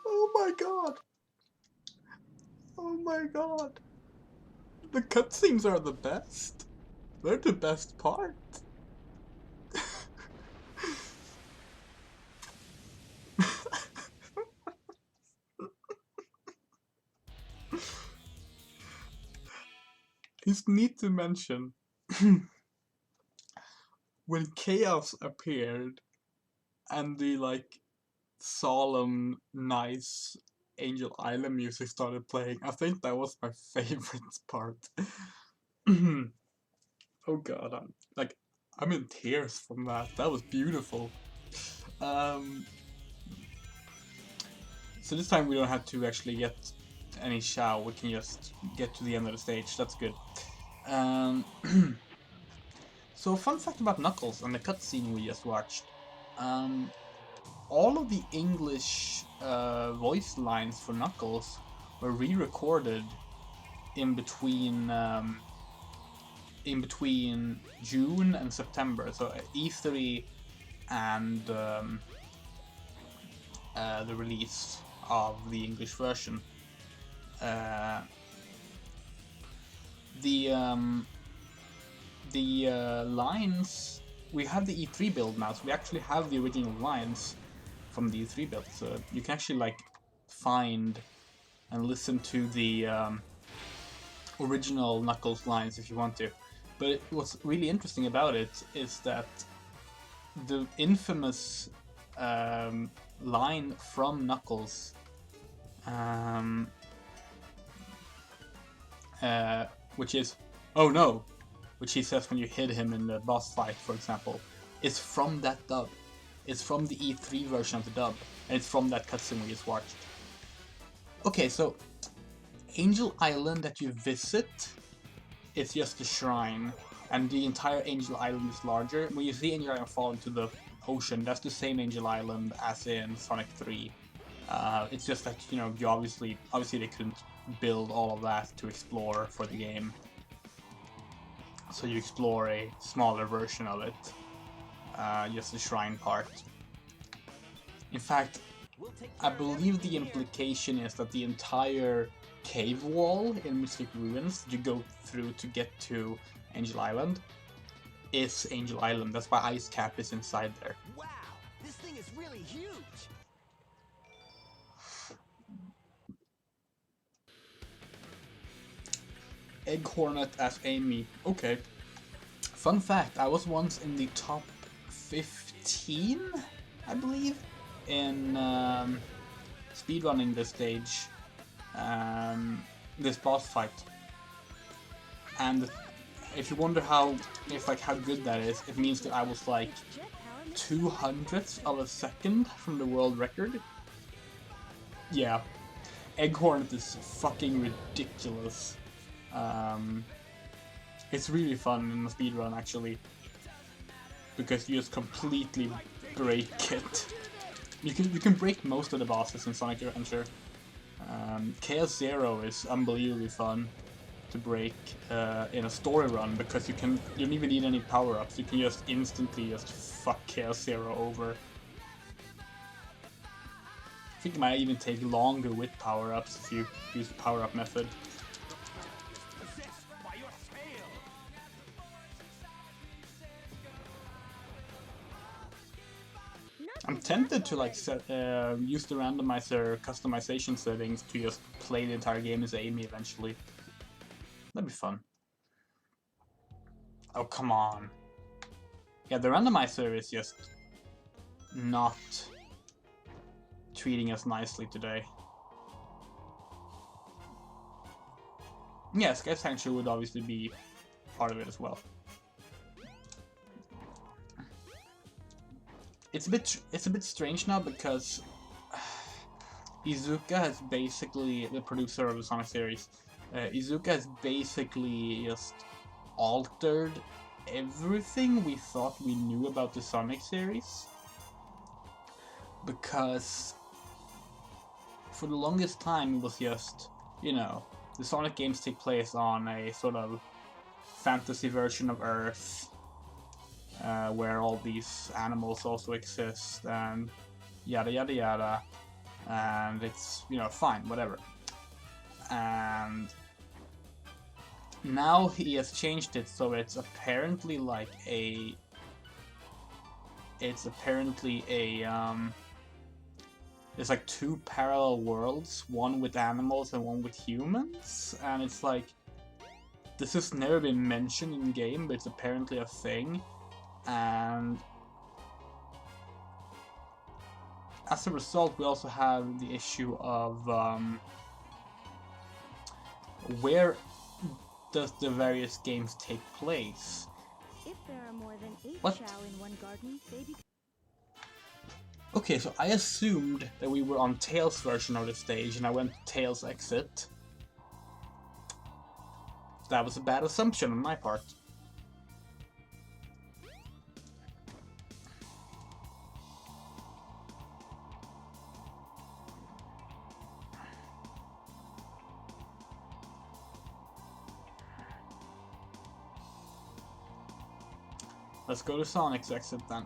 Oh my god. Oh my god. The cutscenes are the best. They're the best part. It's neat to mention when Chaos appeared and the like solemn, nice Angel Island music started playing. I think that was my favorite part. Oh god, I'm in tears from that. That was beautiful. So this time we don't have to actually get any Shao. We can just get to the end of the stage. That's good. So fun fact about Knuckles and the cutscene we just watched. All of the English voice lines for Knuckles were re-recorded in between June and September. So E3 and the release of the English version. The lines, we have the E3 build now, so we actually have the original lines from the E3 build, so you can actually like find and listen to the original Knuckles lines if you want to. But what's really interesting about it is that the infamous line from Knuckles, which is, "Oh no," which he says when you hit him in the boss fight, for example, is from that dub. It's from the E3 version of the dub, and it's from that cutscene we just watched. Okay, so Angel Island that you visit is just a shrine, and the entire Angel Island is larger. When you see Angel Island fall into the ocean, that's the same Angel Island as in Sonic 3. It's just that, you know, you obviously they couldn't build all of that to explore for the game. So you explore a smaller version of it, just the shrine part. In fact, I believe the implication is that the entire cave wall in Mystic Ruins that you go through to get to Angel Island is Angel Island. That's why Ice Cap is inside there. Wow, this thing is really huge. Egg Hornet as Amy. Okay. Fun fact, I was once in the top 15, I believe, in speedrunning this stage, this boss fight. And if you wonder how good that is, it means that I was like 200ths of a second from the world record. Yeah, Egg Hornet is fucking ridiculous. It's really fun in the speedrun actually, because you just completely break it. You can break most of the bosses in Sonic Adventure. Chaos Zero is unbelievably fun to break in a story run, because you don't even need any power-ups. You can just instantly just fuck Chaos Zero over. I think it might even take longer with power-ups if you use the power-up method. Possessed by your tail. I'm tempted to like use the randomizer customization settings to just play the entire game as Amy eventually. That'd be fun. Oh, come on. Yeah, the randomizer is just not treating us nicely today. Yeah, Sky Sanctuary would obviously be part of it as well. It's a bit strange now because Iizuka has basically, the producer of the Sonic series, Iizuka has basically just altered everything we thought we knew about the Sonic series. Because for the longest time it was just, you know, the Sonic games take place on a sort of fantasy version of Earth, where all these animals also exist, and yada yada yada, and it's, you know, fine, whatever. And now he has changed it so it's apparently like there's like two parallel worlds, one with animals and one with humans, and it's like, this has never been mentioned in game, but it's apparently a thing. And as a result, we also have the issue of where does the various games take place? If there are more than 8 What? Shao in one garden, they become Okay, so I assumed that we were on Tails' version of the stage, and I went to Tails' exit. That was a bad assumption on my part. Let's go to Sonic's exit then.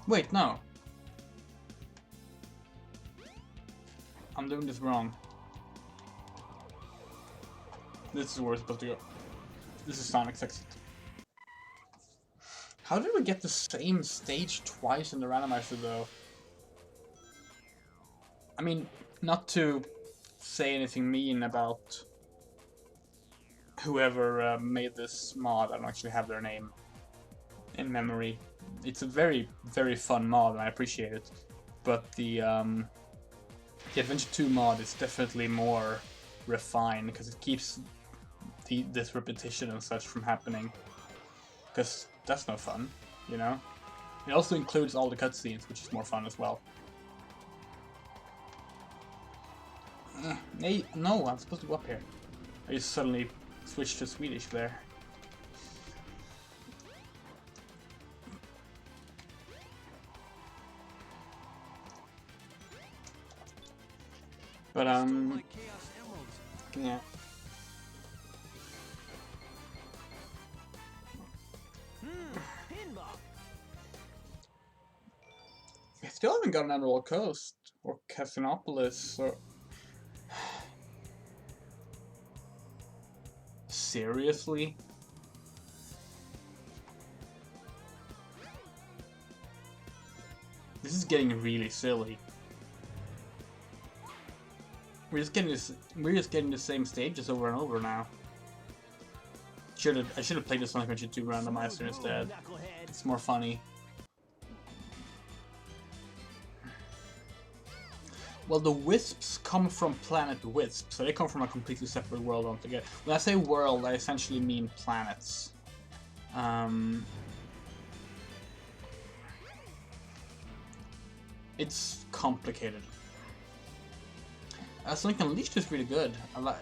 Wait, no. I'm doing this wrong. This is where we're supposed to go. This is Sonic's exit. How did we get the same stage twice in the randomizer though? I mean, not to say anything mean about whoever made this mod, I don't actually have their name in memory. It's a very, very fun mod and I appreciate it. But the Adventure 2 mod is definitely more refined because it keeps this repetition and such from happening. Because that's no fun, you know? It also includes all the cutscenes, which is more fun as well. Hey, no, I'm supposed to go up here. I just suddenly switched to Swedish there. But yeah. Pinball. I still haven't gotten Emerald Coast or Casinopolis or... Seriously? This is getting really silly. We're just getting the same stages over and over now. I should have played the Sonic Adventure 2 Randomizer instead. Knucklehead. It's more funny. Well, the Wisps come from Planet Wisp, so they come from a completely separate world altogether. When I say world, I essentially mean planets. It's complicated. Sonic Unleashed is really good. I like.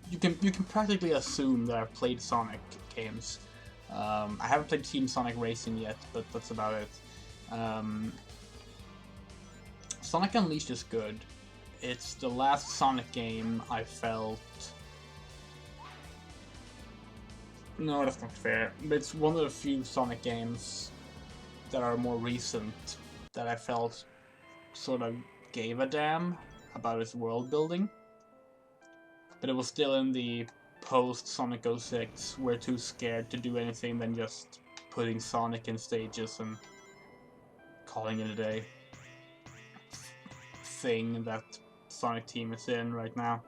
You can practically assume that I've played Sonic games. I haven't played Team Sonic Racing yet, but that's about it. Sonic Unleashed is good. It's the last Sonic game I felt... No, that's not fair. But it's one of the few Sonic games that are more recent that I felt sort of gave a damn about its world building. But it was still in the post-Sonic 06, we're too scared to do anything than just putting Sonic in stages and calling it a day thing that Sonic Team is in right now.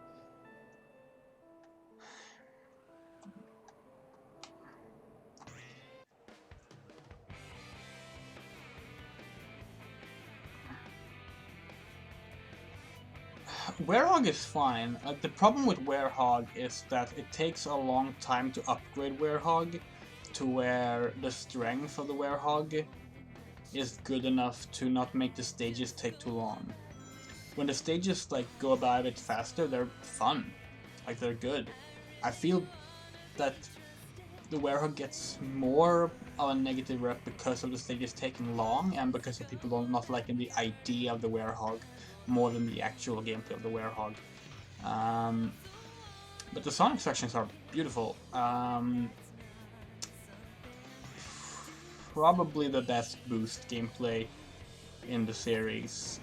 Werehog is fine. The problem with Werehog is that it takes a long time to upgrade Werehog to where the strength of the Werehog is good enough to not make the stages take too long. When the stages like go about it faster, they're fun. Like, they're good. I feel that the Werehog gets more of a negative rep because of the stages taking long and because of people not liking the idea of the Werehog more than the actual gameplay of the Werehog. But the Sonic sections are beautiful. Probably the best boost gameplay in the series.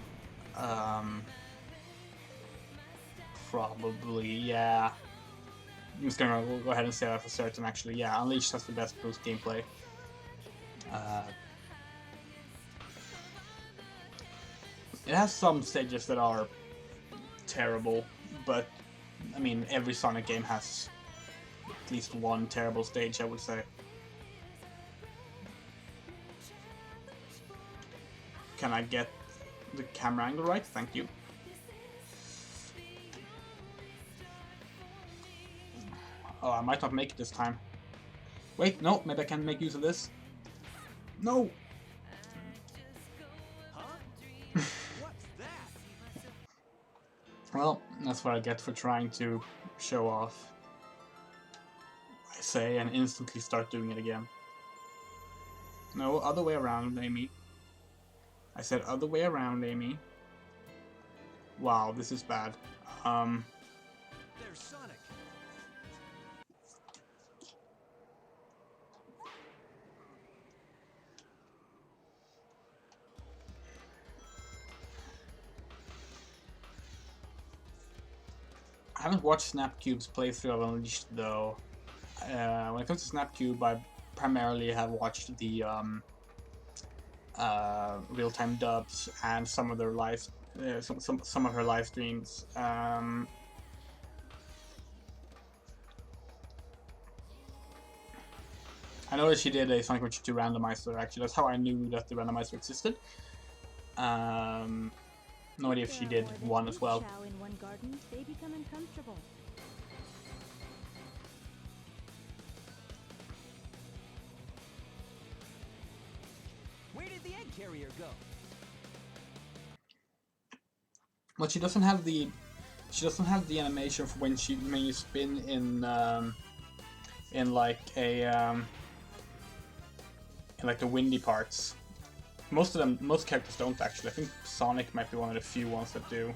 Probably, yeah. I'm just gonna go ahead and say that for certain, actually. Yeah, Unleashed has the best boost gameplay. It has some stages that are terrible, but I mean, every Sonic game has at least one terrible stage, I would say. Can I get the camera angle right? Thank you. Oh, I might not make it this time. Wait, no, maybe I can make use of this. No! Well, that's what I get for trying to show off. I say and instantly start doing it again. No, other way around, Amy. I said other way around, Amy. Wow, this is bad. There's Sonic. I haven't watched Snapcube's playthrough of Unleashed though. When it comes to Snapcube, I primarily have watched the real-time dubs and some of their live, some of her live streams. I know that she did a Sonic Adventure 2 randomizer. Actually, that's how I knew that the randomizer existed. No idea if she did one as well. In one garden, they become uncomfortable. Where did the egg carrier go? But she doesn't have the animation for when you spin in like a in like the windy parts. Most characters don't actually. I think Sonic might be one of the few ones that do.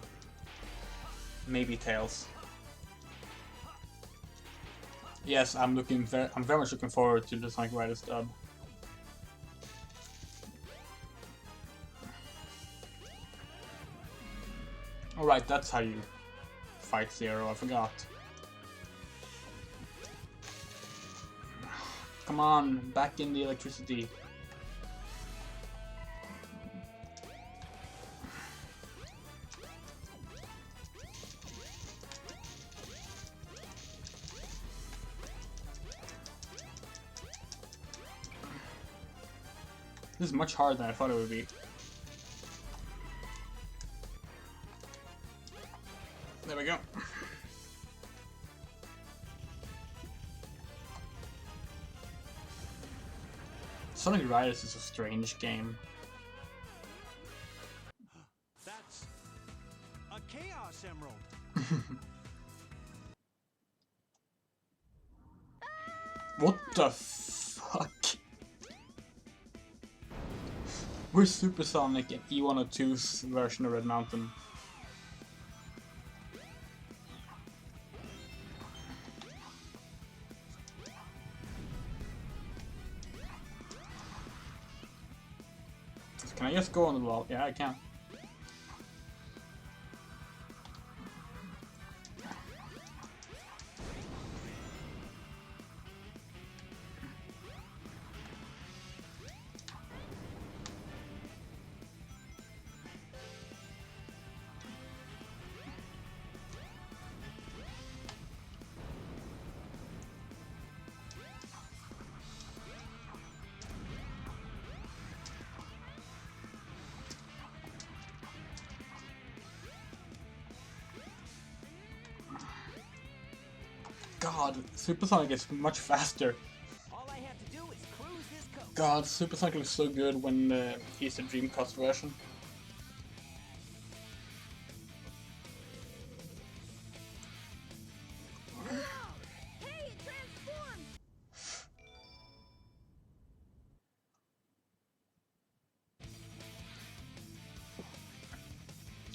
Maybe Tails. Yes, I'm very much looking forward to the Sonic Riders dub. Alright, that's how you fight Zero, I forgot. Come on, back in the electricity. This is much harder than I thought it would be. There we go. Sonic Riders is a strange game. That's a Chaos Emerald. What the fuck? We're Supersonic in E102's version of Red Mountain. Can I just go on the wall? Yeah, I can. God, Supersonic is much faster. All I have to do is cruise this coast. God, Supersonic looks so good when he's the Dreamcast version. Hey, it transformed!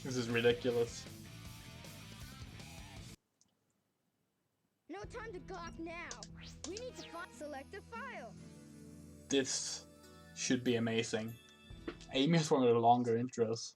This is ridiculous. No time to gawk now. We need to select a file. This should be amazing. Amy has one of the longer intros.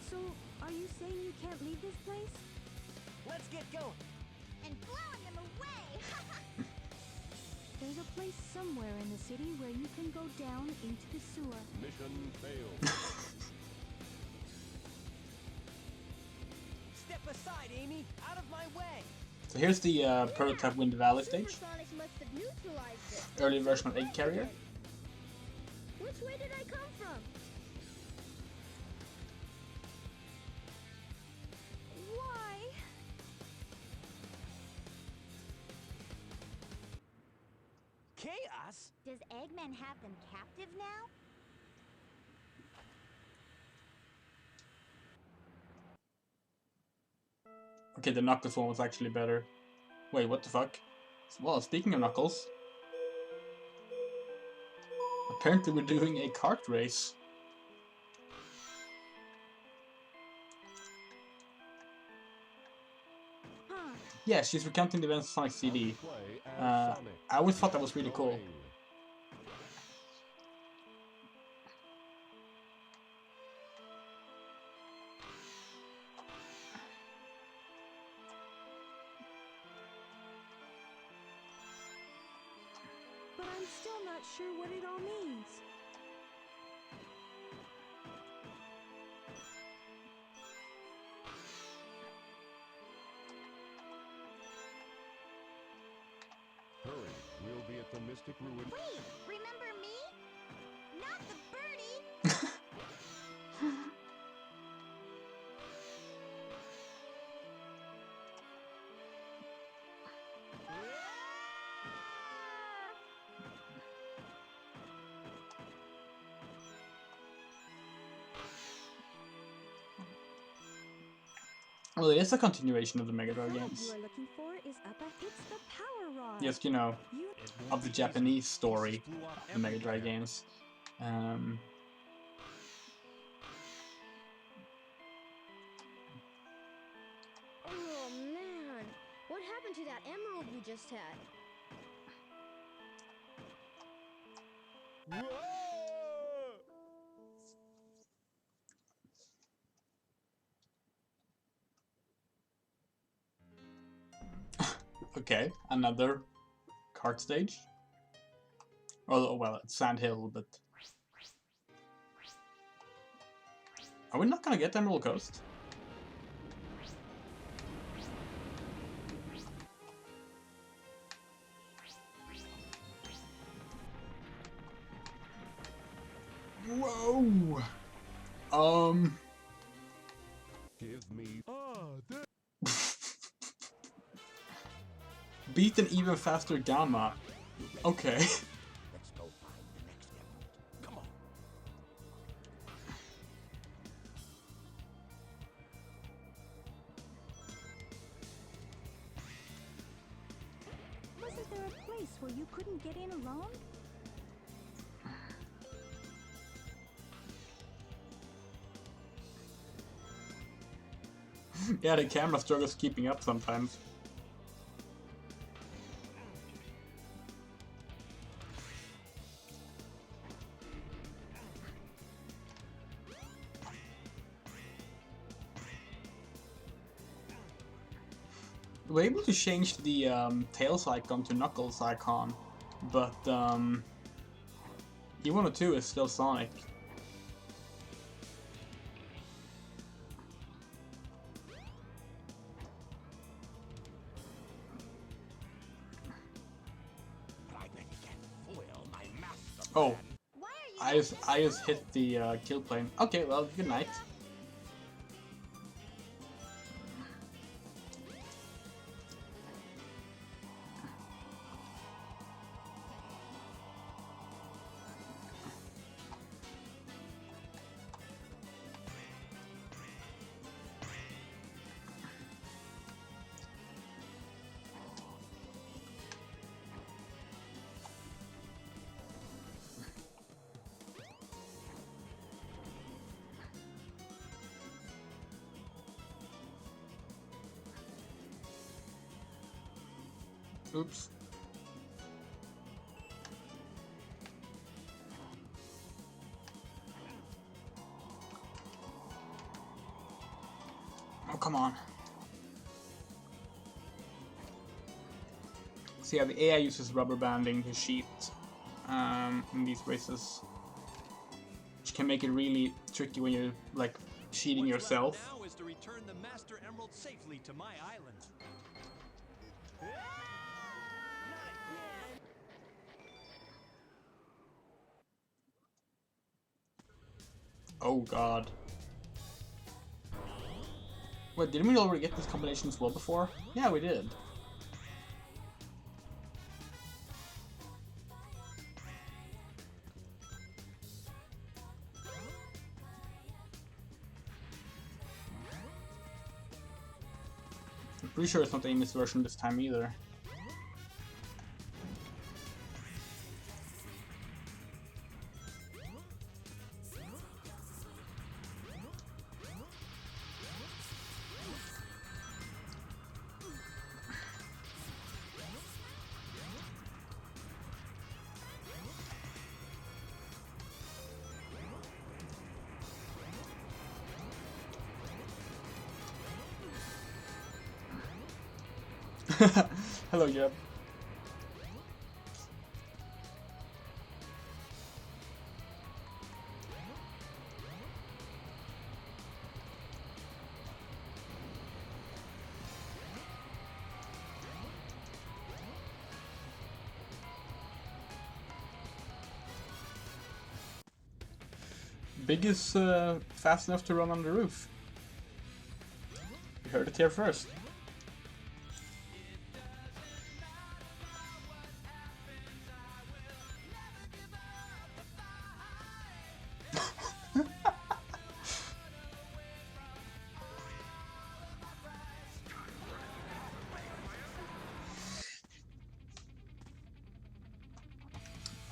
So, are you saying you can't leave this place? Let's get going. And blowing them away! There's a place somewhere in the city where you can go down into the sewer. Mission failed. Step aside, Amy. Out of my way. So here's the prototype Wind Valley stage. Supersonic must have neutralized it. Early version of Egg Carrier. Which way did I come from? Why? Chaos? Does Eggman have them captive now? Okay, the Knuckles one was actually better. Wait, what the fuck? Well, speaking of Knuckles, apparently we're doing a kart race. Huh. Yeah, she's recounting the events of Sonic CD. Play as I Sonic. always thought that was really cool. Going. But I'm still not sure what it all means. Hurry, we'll be at the Mystic Ruin. Wait, remember me? Not the birdie! Well, it is a continuation of the Mega Drive What games. you are looking for is up ahead. It's the power rod. Just, you know, You of the Japanese story, the Mega Drive games. Oh man, what happened to that emerald we just had? Okay, another kart stage. Oh, well, it's Sand Hill, but... Are we not gonna get Emerald Coast? Whoa! Give me. There. Beat an even faster Gamma. Okay. Let's go find the next emerald. Come on. Wasn't there a place where you couldn't get in alone? Yeah, the camera struggles keeping up sometimes. We're able to change the Tails icon to Knuckles icon, but E102 is still Sonic. I bet he can foil my master Oh, plan. Why are you I just hit the kill plane. Okay, well, good night. Oops. Oh, come on. So yeah, the AI uses rubber banding to cheat in these races, which can make it really tricky when you're like cheating What's left yourself. now is to return the Master Emerald safely to my island. Oh god. Wait, didn't we already get this combination as well before? Yeah, we did. I'm pretty sure it's not Amy's version this time either. Hello, Jeb. Big is fast enough to run on the roof. You heard it here first.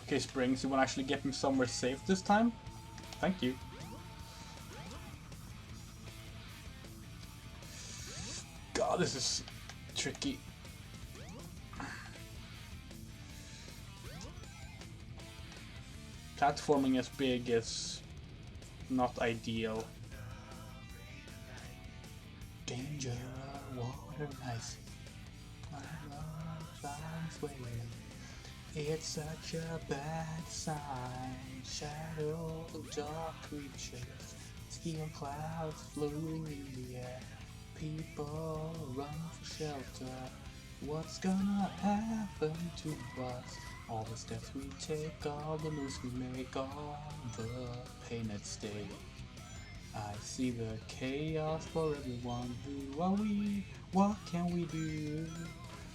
Okay, Springs, you want to actually get me somewhere safe this time? Thank you. God, this is tricky. Platforming as big is not ideal. Danger, water, nice. It's such a bad sign. Shadow of dark creatures, steel clouds floating in the air. People run for shelter. What's gonna happen to us? All the steps we take, all the moves we make, all the pain at stake. I see the chaos for everyone. Who are we? What can we do?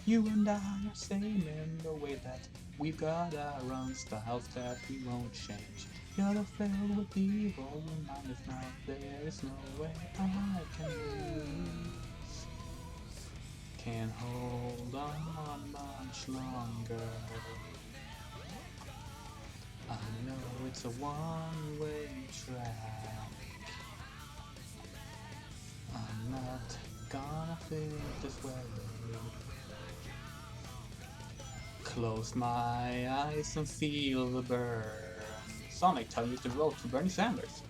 You and I are same in the way that we've got our own styles that we won't change. You're filled with evil, remind us now there is no way I can lose. Can't hold on much longer. I know it's a one-way track. I'm not gonna feel this way. Close my eyes and feel the burn. Sonic telling me to vote for Bernie Sanders.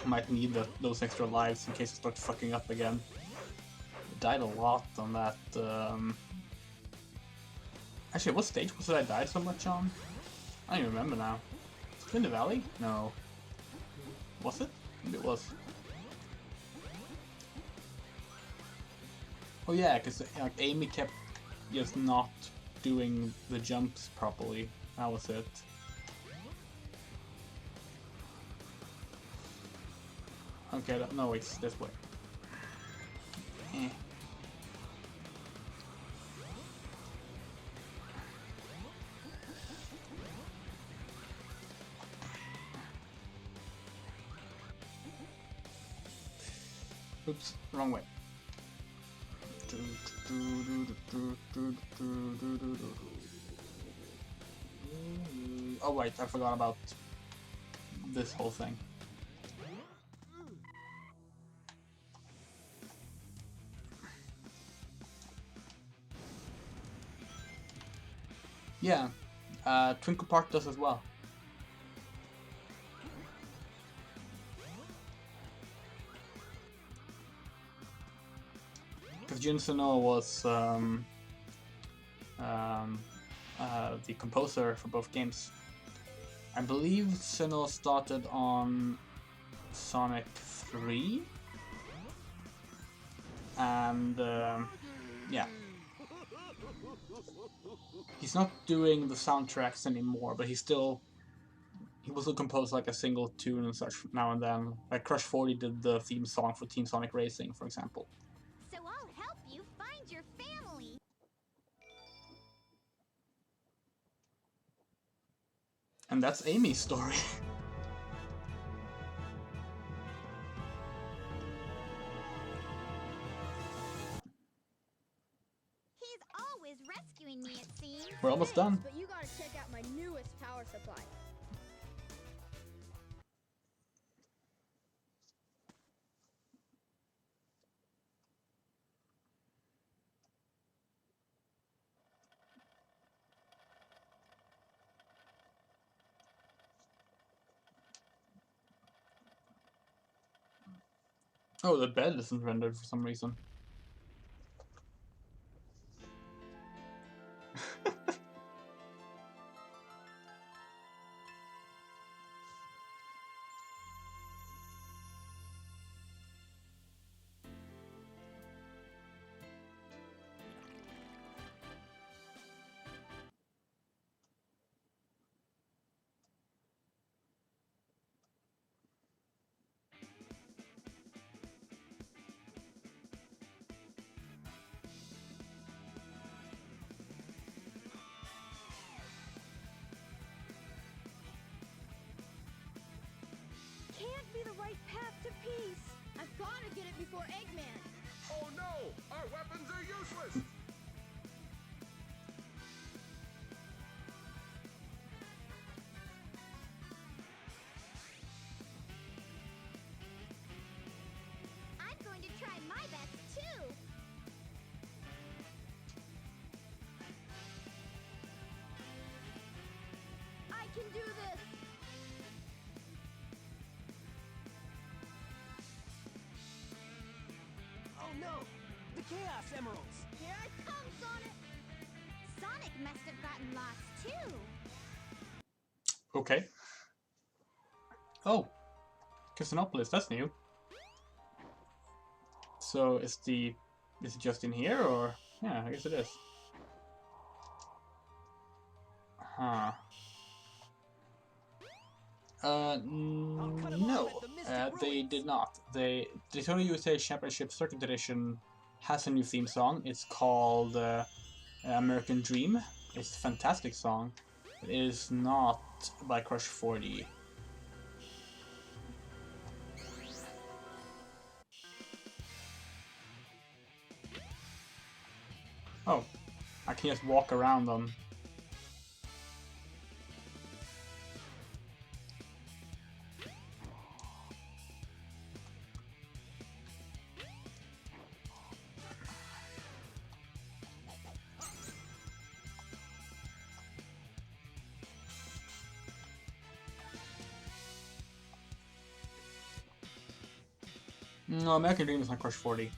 Might need those extra lives in case I start fucking up again. I died a lot on that. Actually, what stage was it I died so much on? I don't even remember now. Was it in the valley? No. Was it? Maybe it was. Oh yeah, because like, Amy kept just not doing the jumps properly. That was it. Okay, no, it's this way. Eh. Oops, wrong way. Oh wait, I forgot about this whole thing. Yeah, Twinkle Park does as well. Because Jun Seno was the composer for both games. I believe Seno started on Sonic 3, and yeah. He's not doing the soundtracks anymore, but he will compose like a single tune and such now and then. Like Crush 40 did the theme song for Team Sonic Racing, for example. So I'll help you find your family. And that's Amy's story. He's always rescuing me, it seems. We're almost done. But you gotta check out my newest power supply. Oh, the bed isn't rendered for some reason. Can't be the right path to peace. I've gotta get it before Eggman. Oh no! Our weapons are useless! I'm going to try my best too. Chaos Emeralds. Here I come, Sonic! Sonic must have gotten lost too. Okay. Oh, Casinopolis, that's new. So is it just in here, or yeah, I guess it is. Huh. No, they did not. The Daytona USA Championship Circuit Edition has a new theme song. It's called American Dream. It's a fantastic song. It is not by Crush 40. Oh, I can just walk around them. No, American Dream is not Crush 40.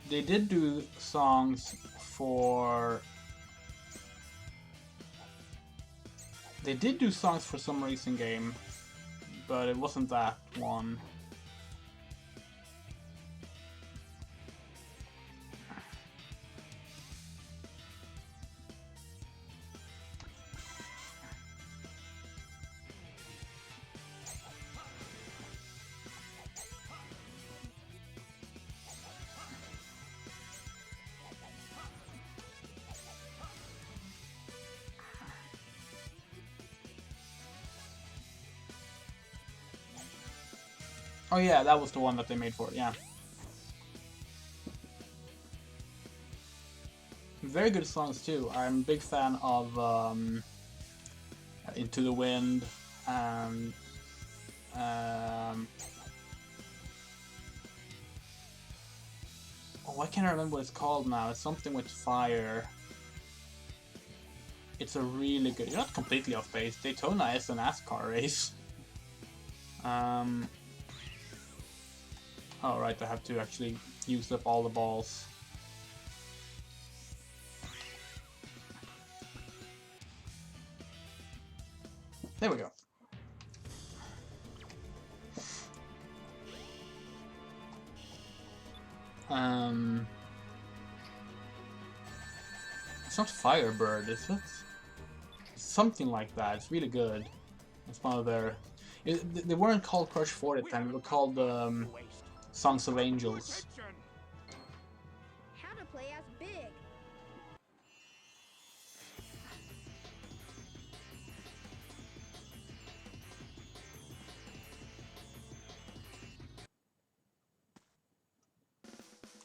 They did do songs for... They did do songs for some racing game, but it wasn't that one. Oh yeah, that was the one that they made for it, yeah. Very good songs too. I'm a big fan of Into the Wind and oh, I can't remember what it's called now. It's something with fire. It's a really good. You're not completely off base. Daytona is a NASCAR race. Oh right, I have to actually use up all the balls. There we go. It's not Firebird, is it? It's something like that. It's really good. It's one of their... They weren't called Crush 40 at the time, they were called Songs of Angels. How to play as big.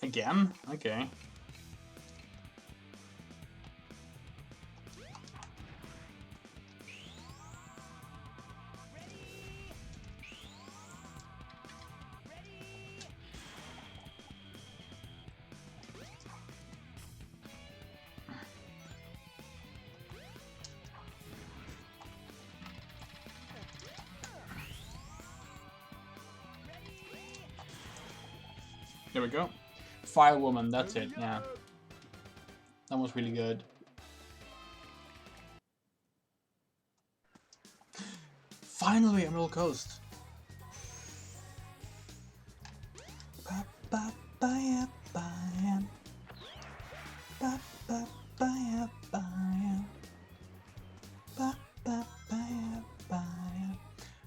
Again? Okay. There we go. Firewoman, that's it, yeah. That was really good. Finally, Emerald Coast.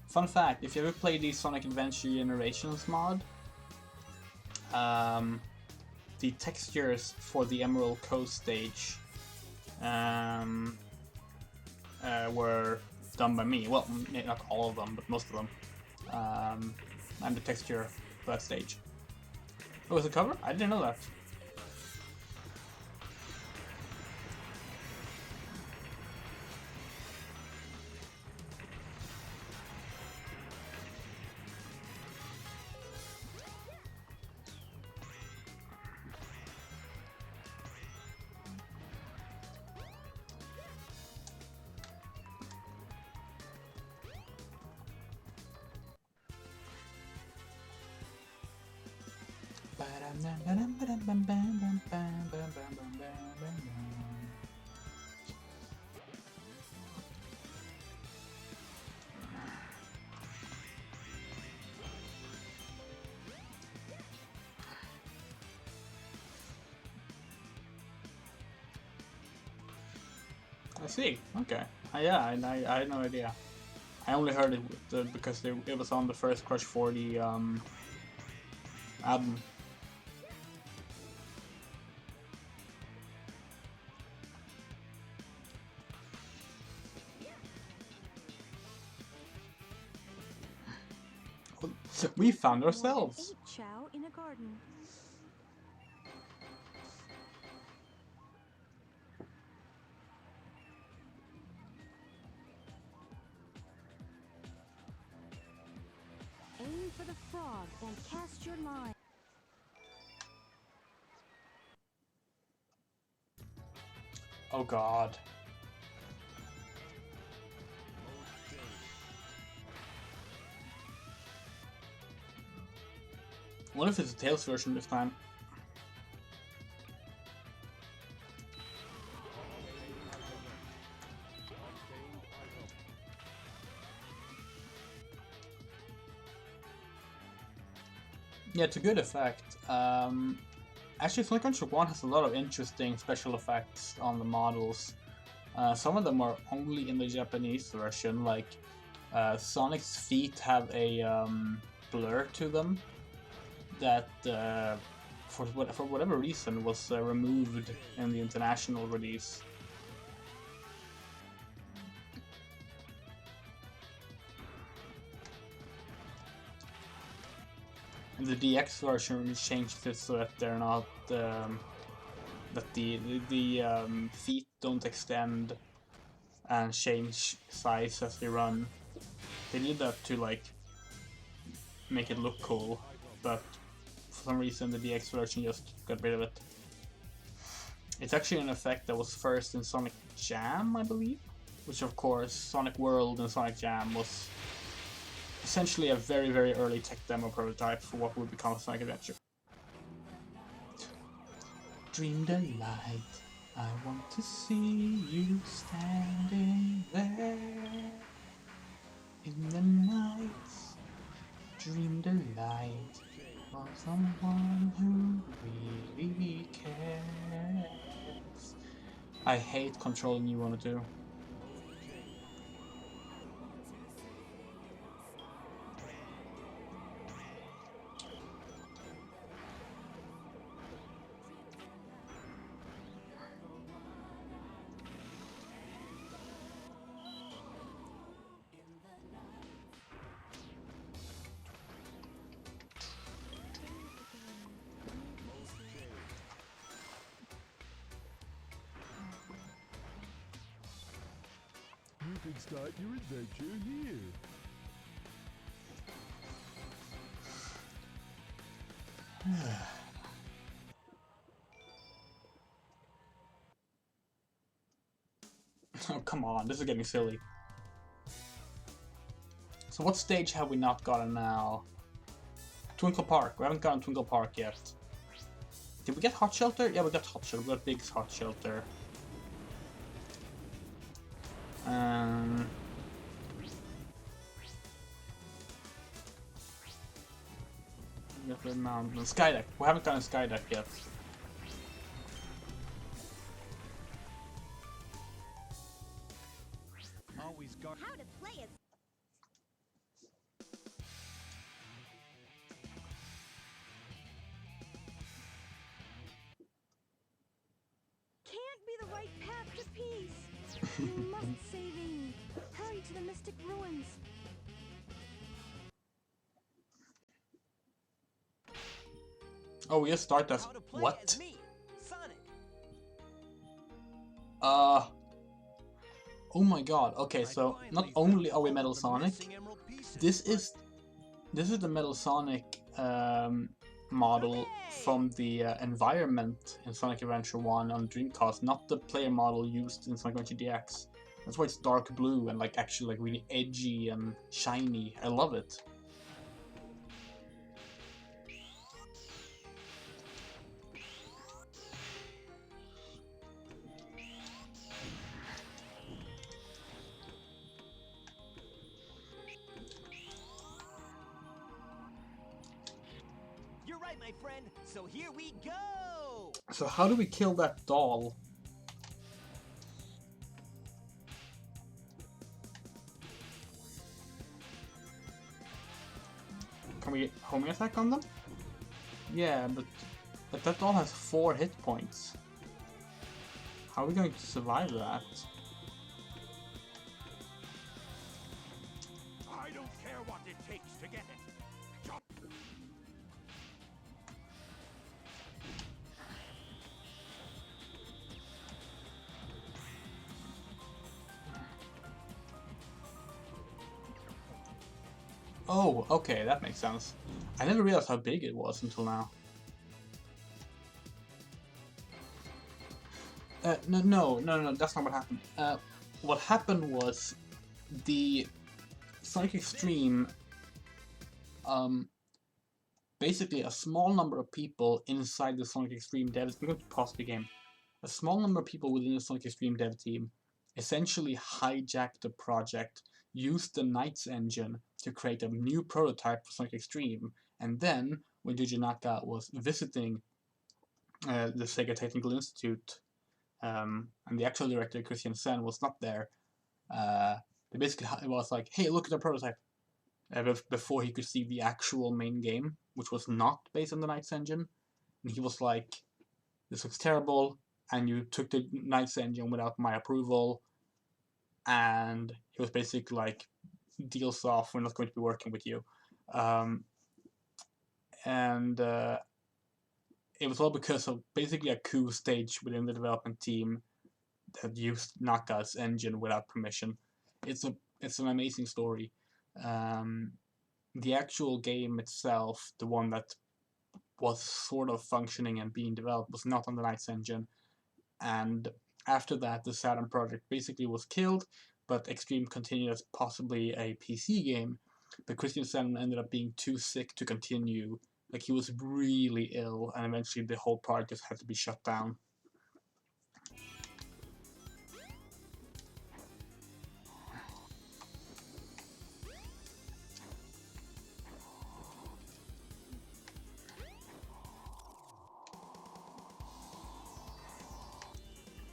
Fun fact, if you ever played the Sonic Adventure Generations mod, the textures for the Emerald Coast stage were done by me. Well, not all of them, but most of them. I'm the texture for that stage. Oh, was it a cover? I didn't know that. I see. Okay. Yeah, I had no idea. I only heard it because it was on the first Crush 40 album. We found ourselves. Ate chow in a garden. Aim for the frog and cast your line. Oh god. What if it's a Tails version this time? Yeah, it's a good effect. Actually, Sonic Adventure 1 has a lot of interesting special effects on the models. Some of them are only in the Japanese version, like Sonic's feet have a blur to them that, for whatever reason, was removed in the international release. And the DX version changed it so that they're not that the feet don't extend and change size as they run. They did that to like make it look cool, but for some reason the DX version just got rid of it. It's actually an effect that was first in Sonic Jam, I believe, which of course Sonic World and Sonic Jam was essentially a very, very early tech demo prototype for what would become Sonic Adventure. Dream the light, I want to see you standing there in the night. Dream the light of someone who really cares. I hate controlling you 102. You can start your adventure here. Oh, come on, this is getting silly. So what stage have we not gotten now? Twinkle Park. We haven't gotten Twinkle Park yet. Did we get Hot Shelter? Yeah, we got Hot Shelter. We got Big's Hot Shelter. We got the mountain. Skydeck. We haven't gotten Skydeck yet. Always guard. How to play it. Can't be the right path to peace. You must save Amy. Hurry to the Mystic Ruins. Oh, we just start as How to play what? as me, Sonic. Oh my god. Okay, so not only are we Metal Sonic, this is the Metal Sonic model from the environment in Sonic Adventure 1 on Dreamcast, not the player model used in Sonic Adventure DX. That's why it's dark blue and like actually like really edgy and shiny. I love it. right, my friend. So here we go. So how do we kill that doll? Can we homing attack on them? Yeah, but that doll has 4 hit points. How are we going to survive that? I don't care what it takes to get it. Jump. Oh, okay, that makes sense. I never realized how big it was until now. No, that's not what happened. What happened was the Sonic Extreme, basically a small number of people inside the Sonic Extreme dev, we're going to pause the game. A small number of people within the Sonic Extreme dev team essentially hijacked the project, used the Knights engine to create a new prototype for Sonic Extreme, and then, when Yuji Naka was visiting the Sega Technical Institute, and the actual director, Christian Sen, was not there, they basically it was like, hey, look at the prototype, before he could see the actual main game, which was not based on the Knights engine. And he was like, this looks terrible, and you took the Knights engine without my approval. And he was basically like, deals off, we're not going to be working with you. It was all because of basically a coup stage within the development team that used Naka's engine without permission. It's an amazing story. The actual game itself, the one that was sort of functioning and being developed, was not on the Knights engine. And after that, the Saturn project basically was killed, but Extreme continued as possibly a PC game. But Christian Sen ended up being too sick to continue. Like, he was really ill, and eventually the whole project just had to be shut down.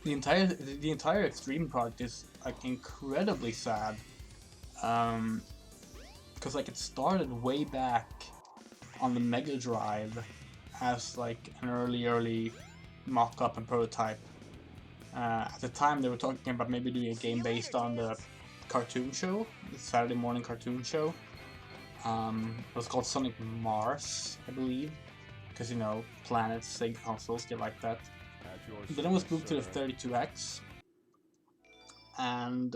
The entire Extreme project is like incredibly sad, because like it started way back on the Mega Drive as like an early mock-up and prototype. At the time, they were talking about maybe doing a game based on the cartoon show, the Saturday morning cartoon show. It was called Sonic Mars, I believe, because, you know, planets, Sega consoles, get like that. Then it was moved to the 32X, and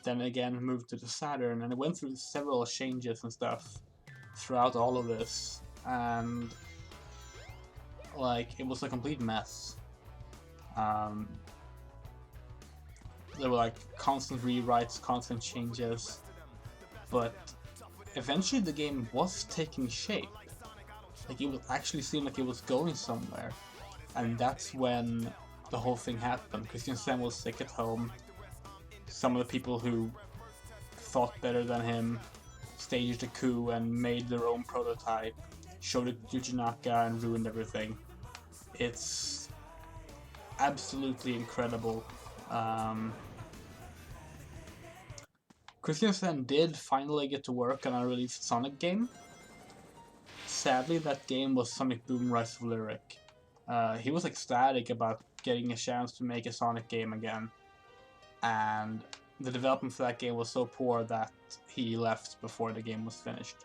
then again moved to the Saturn, and it went through several changes and stuff throughout all of this, and like it was a complete mess. There were like constant rewrites, constant changes, but eventually the game was taking shape. Like, it would actually seem like it was going somewhere. And that's when the whole thing happened. Christian Sen was sick at home. Some of the people who thought better than him staged a coup and made their own prototype, showed it to Yuji Naka, and ruined everything. It's absolutely incredible. Christian Sen did finally get to work on a released Sonic game. Sadly, that game was Sonic Boom Rise of Lyric. He was ecstatic about getting a chance to make a Sonic game again, and the development for that game was so poor that he left before the game was finished.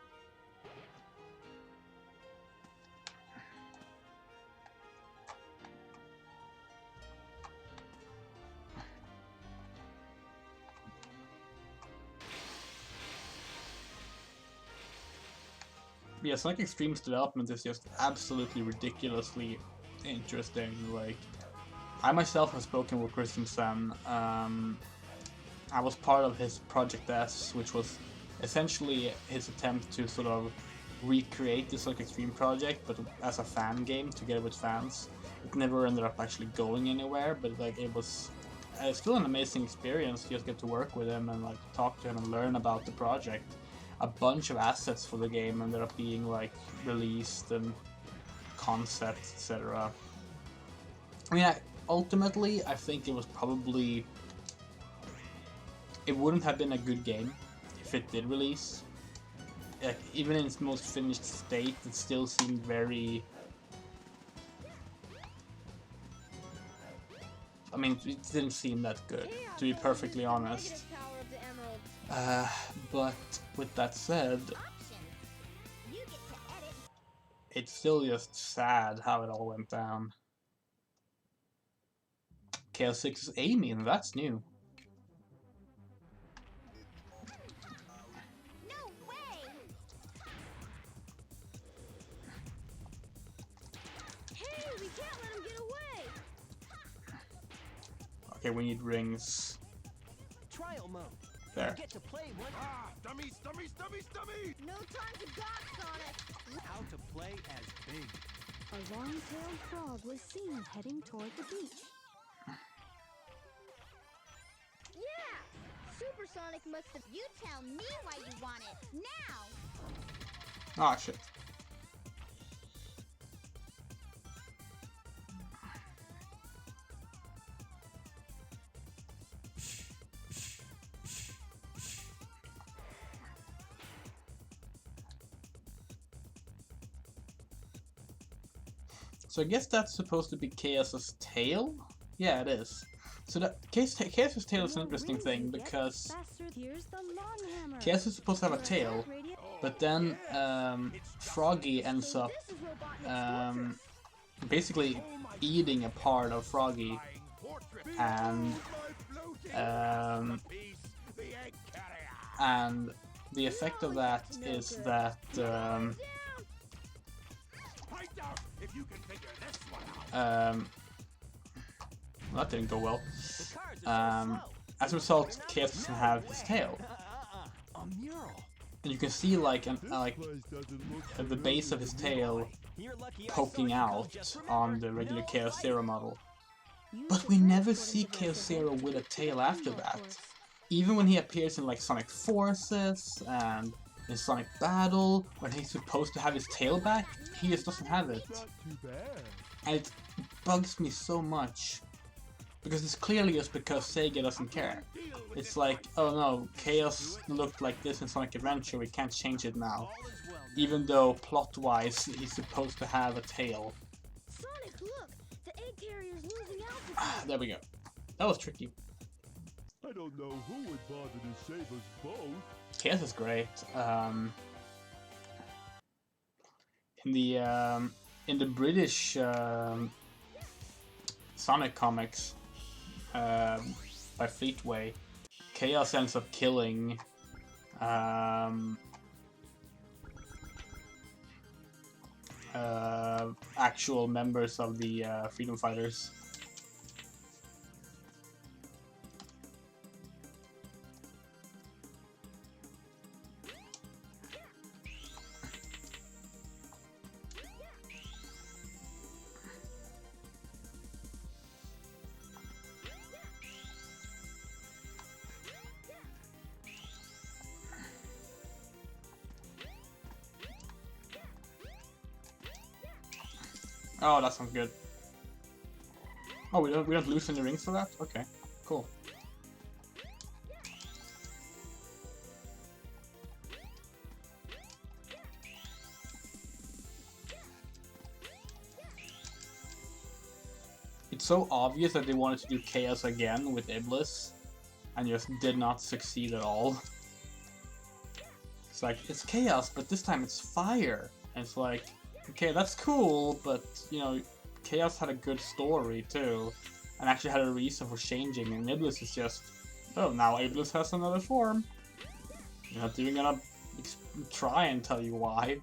Yeah, Sonic Extreme's development is just absolutely ridiculously interesting. Like, I myself have spoken with Christian Sen. I was part of his Project S, which was essentially his attempt to sort of recreate the Sonic Extreme project, but as a fan game together with fans. It never ended up actually going anywhere, but like it was still an amazing experience to just get to work with him and like talk to him and learn about the project. A bunch of assets for the game ended up being like released, and concepts, etc. I mean, ultimately, I think it was probably... It wouldn't have been a good game if it did release. Like, even in its most finished state, it still seemed very... I mean, it didn't seem that good, to be perfectly honest. But with that said, it's still just sad how it all went down. Chaos 6 is Amy, and that's new. No way! Hey, we can't let him get away! Okay, we need rings. Trial mode. There. You get to play one. Ah, dummies, dummies, dummies, dummies! No time to gawk, Sonic! How to play as Big. A long-tailed frog was seen heading toward the beach. Yeah! Supersonic must have... You tell me why you want it, now! Ah, shit. So I guess that's supposed to be Chaos's tail? Yeah, it is. So that Chaos's tail is an interesting thing because Chaos is supposed to have a tail, but then Froggy ends up basically eating a part of Froggy, and the effect of that is that well, that didn't go well. As a result, Chaos doesn't have his tail, A mural. and you can see like at the base of his tail poking out on the regular Chaos Zero model. But we never see Chaos Zero with a tail after that. Even when he appears in like Sonic Forces and in Sonic Battle, when he's supposed to have his tail back, he just doesn't have it. Not too bad. And it bugs me so much. Because it's clearly just because Sega doesn't care. It's like, oh no, Chaos looked like this in Sonic Adventure, we can't change it now. Even though, plot-wise, he's supposed to have a tail. Sonic, look! The egg carrier's losing altitude! There we go. That was tricky. I don't know who would bother to save us both. Chaos is great. In the British Sonic comics by Fleetway, Chaos ends up killing actual members of the Freedom Fighters. Oh, that sounds good. Oh, we don't lose any rings for that? Okay, cool. It's so obvious that they wanted to do Chaos again with Iblis, and just did not succeed at all. It's like, it's Chaos, but this time it's fire. And it's like, okay, that's cool, but, you know, Chaos had a good story, too. And actually had a reason for changing, and Iblis is just, oh, now Iblis has another form. You're not even gonna try and tell you why.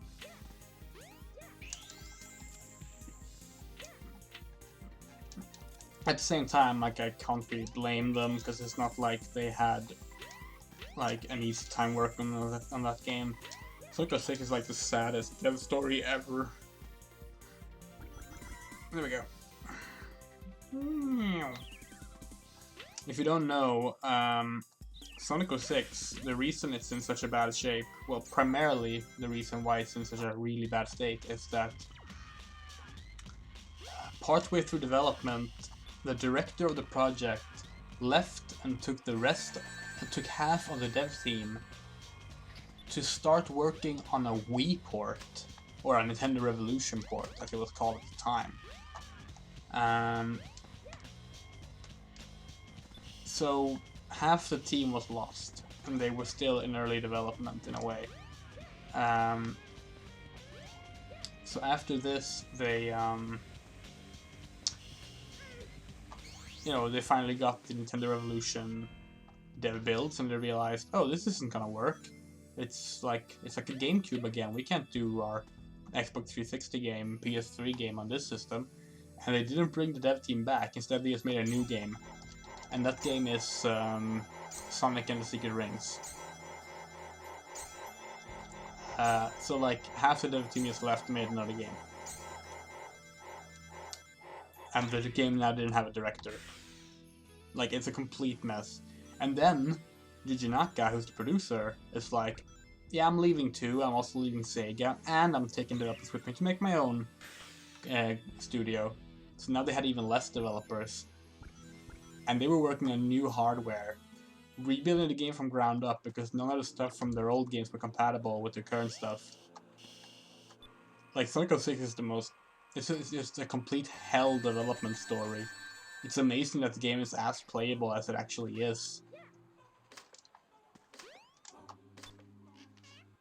At the same time, like, I can't really blame them, because it's not like they had, like, an easy time working on that game. Sonic 06 is like the saddest dev story ever. There we go. If you don't know, Sonic 06, the reason it's in such a bad shape, well, primarily the reason why it's in such a really bad state is that partway through development, the director of the project left and took half of the dev team to start working on a Wii port, or a Nintendo Revolution port, as it was called at the time. So half the team was lost, and they were still in early development in a way. So after this, they they finally got the Nintendo Revolution dev builds, and they realized, oh, this isn't gonna work. It's like a GameCube again. We can't do our Xbox 360 game, PS3 game on this system. And they didn't bring the dev team back. Instead, they just made a new game, and that game is Sonic and the Secret Rings. So like half the dev team just left and made another game. And the game now didn't have a director. Like, it's a complete mess. And then Yuji Naka, who's the producer, is like, yeah, I'm leaving too, I'm also leaving Sega, and I'm taking developers with me to make my own studio. So now they had even less developers. And they were working on new hardware, rebuilding the game from ground up because none of the stuff from their old games were compatible with their current stuff. Like, Sonic 06 is the most... It's just a complete hell development story. It's amazing that the game is as playable as it actually is.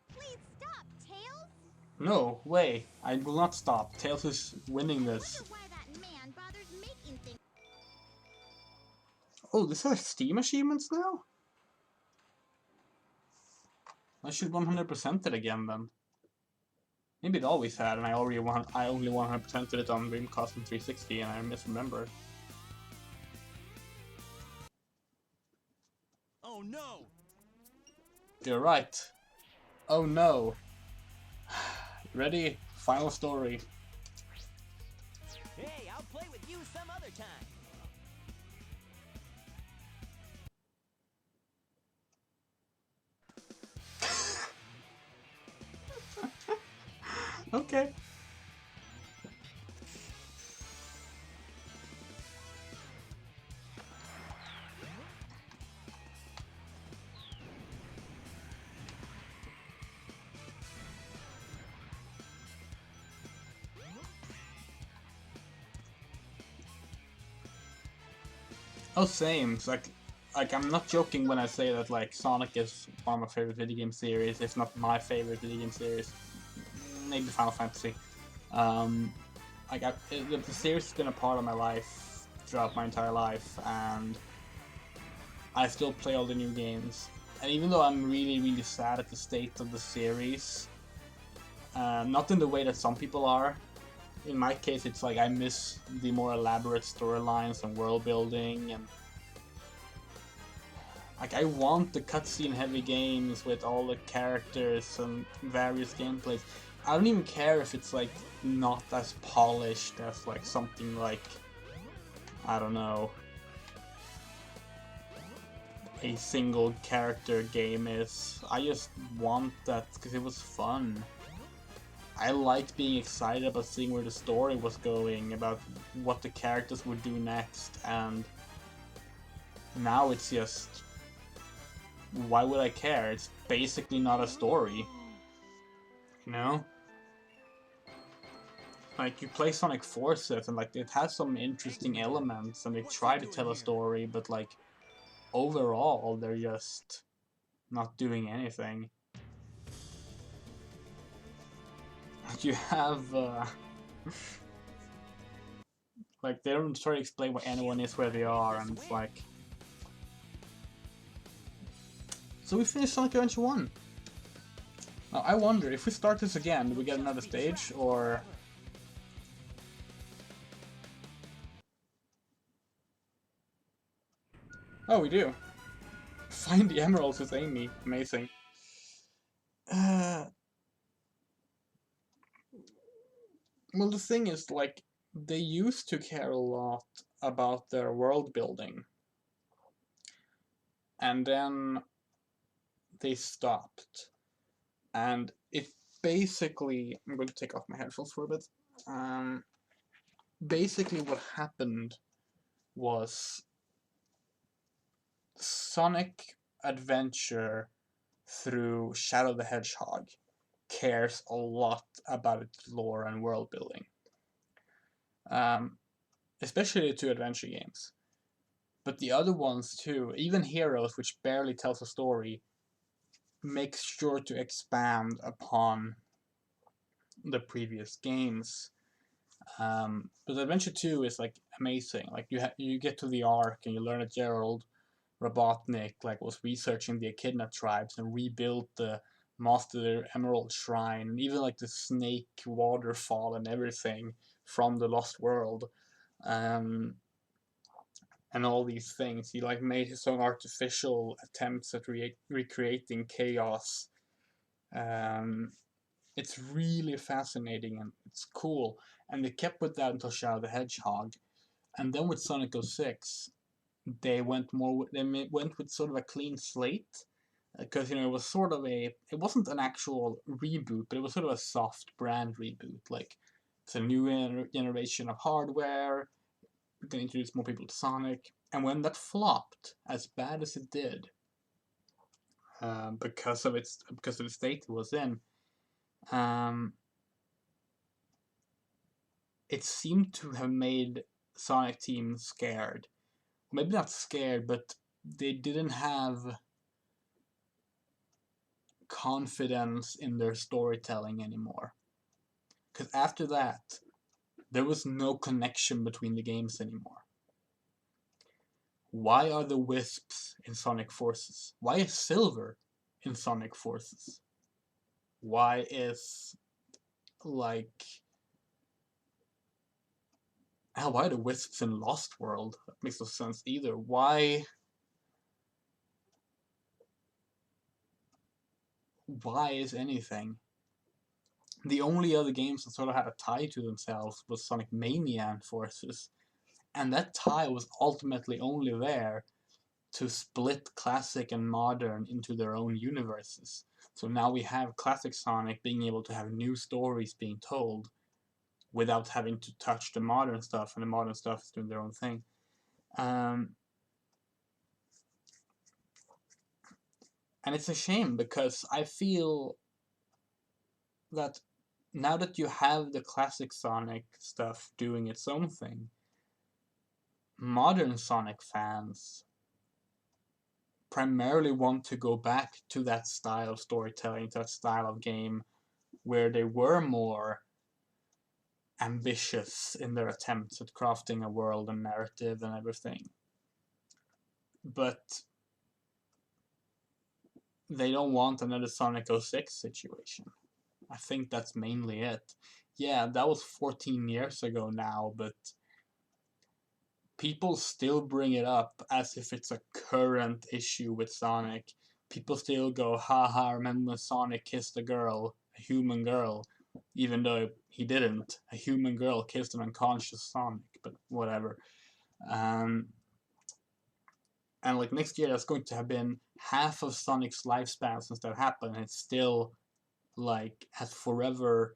Please stop, Tails! No, way. I will not stop. Tails is winning this. I wonder why that man bothers making things. Oh, this has Steam achievements now? I should 100% it again then. Maybe it always had, and I only 100%ed it on Dreamcast and 360, and I misremember. Oh no! You're right. Oh no. Ready? Final story. Hey, I'll play with you some other time. Okay. Oh, same. It's like I'm not joking when I say that like Sonic is one of my favorite video game series, if not my favorite video game series. Maybe Final Fantasy. The series has been a part of my life throughout my entire life, and I still play all the new games. And even though I'm really, really sad at the state of the series, not in the way that some people are. In my case, it's like I miss the more elaborate storylines and world building, and like I want the cutscene heavy games with all the characters and various gameplays. I don't even care if it's like not as polished as like something like, I don't know, a single character game is. I just want that because it was fun. I liked being excited about seeing where the story was going, about what the characters would do next, and now it's just, why would I care? It's basically not a story, you know? Like, you play Sonic Forces, and like, it has some interesting elements, and they try to tell a story, but like, overall, they're just not doing anything. You have, like, they don't try to explain why anyone is where they are, and it's like... So we finished Sonic Adventure 1. Now, I wonder, if we start this again, do we get another stage, or... Oh, we do. Find the emeralds with Amy. Amazing. Well, the thing is, like, they used to care a lot about their world building. And then they stopped. And it basically... I'm going to take off my headphones for a bit. basically what happened was Sonic Adventure through Shadow the Hedgehog cares a lot about its lore and world building. Especially the two adventure games. But the other ones too, even Heroes, which barely tells a story, makes sure to expand upon the previous games. But Adventure 2 is like amazing. Like you get to the Ark and you learn that Gerald Robotnik was researching the Echidna tribes and rebuilt the Master Emerald Shrine, and even like the snake waterfall and everything from the Lost World. And all these things. He made his own artificial attempts at recreating chaos. It's really fascinating and it's cool. And they kept with that until Shadow the Hedgehog. And then with Sonic 06, they went with sort of a clean slate. Because it was sort of it wasn't an actual reboot, but it was sort of a soft brand reboot. Like, it's a new generation of hardware. We're going to introduce more people to Sonic. And when that flopped, as bad as it did, because of the state it was in, it seemed to have made Sonic Team scared. Maybe not scared, but they didn't have confidence in their storytelling anymore. Because after that, there was no connection between the games anymore. Why are the Wisps in Sonic Forces? Why is Silver in Sonic Forces? Why is, why are the Wisps in Lost World? That makes no sense either. Why is anything? The only other games that sort of had a tie to themselves was Sonic Mania and Forces. And that tie was ultimately only there to split classic and modern into their own universes. So now we have classic Sonic being able to have new stories being told without having to touch the modern stuff, and the modern stuff is doing their own thing. And it's a shame, because I feel that now that you have the classic Sonic stuff doing its own thing, modern Sonic fans primarily want to go back to that style of storytelling, to that style of game, where they were more ambitious in their attempts at crafting a world and narrative and everything. But they don't want another Sonic 06 situation. I think that's mainly it. Yeah, that was 14 years ago now, but people still bring it up as if it's a current issue with Sonic. People still go, haha, remember when Sonic kissed a girl, a human girl, even though he didn't. A human girl kissed an unconscious Sonic, but whatever. And next year, that's going to have been half of Sonic's lifespan since that happened, and it's still has forever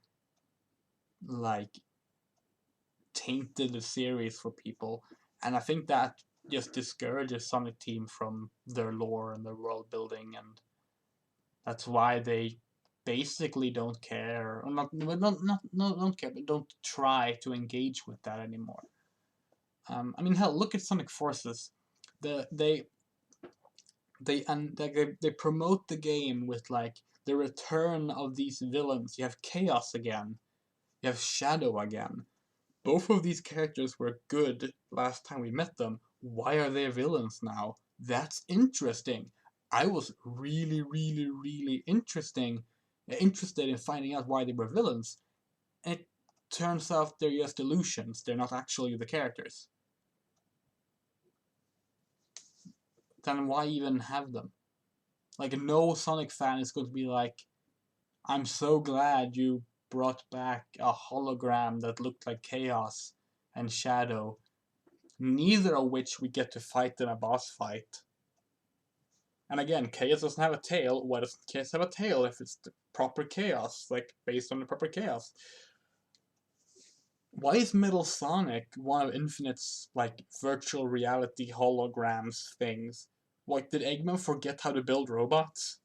tainted the series for people. And I think that just discourages Sonic Team from their lore and their world building, and that's why they basically don't care, or don't care, but don't try to engage with that anymore. I mean, hell, look at Sonic Forces. They promote the game with the return of these villains. You have Chaos again. You have Shadow again. Both of these characters were good last time we met them. Why are they villains now? That's interesting. I was really, really, really interested in finding out why they were villains. And it turns out they're just illusions. They're not actually the characters. Then why even have them? No Sonic fan is going to be like, I'm so glad you brought back a hologram that looked like Chaos and Shadow, neither of which we get to fight in a boss fight. And again, Chaos doesn't have a tail. Why doesn't Chaos have a tail if it's the proper Chaos, based on the proper Chaos? Why is Metal Sonic one of Infinite's, like, virtual reality holograms things? Like, did Eggman forget how to build robots?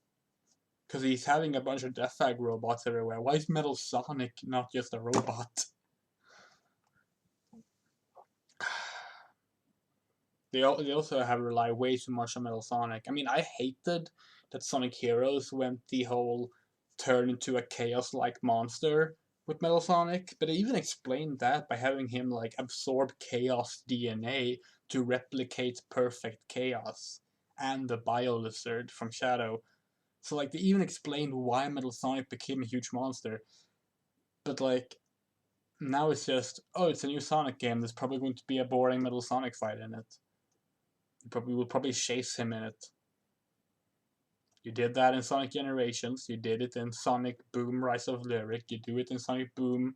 Because he's having a bunch of Death Egg robots everywhere. Why is Metal Sonic not just a robot? They also have relied way too much on Metal Sonic. I mean, I hated that Sonic Heroes went the whole turn into a chaos-like monster with Metal Sonic, but they even explained that by having him like absorb chaos DNA to replicate perfect chaos and the Bio Lizard from Shadow. So like they even explained why Metal Sonic became a huge monster. But like now it's just, oh, it's a new Sonic game. There's probably going to be a boring Metal Sonic fight in it. You will probably chase him in it. You did that in Sonic Generations. You did it in Sonic Boom Rise of Lyric. You do it in Sonic Boom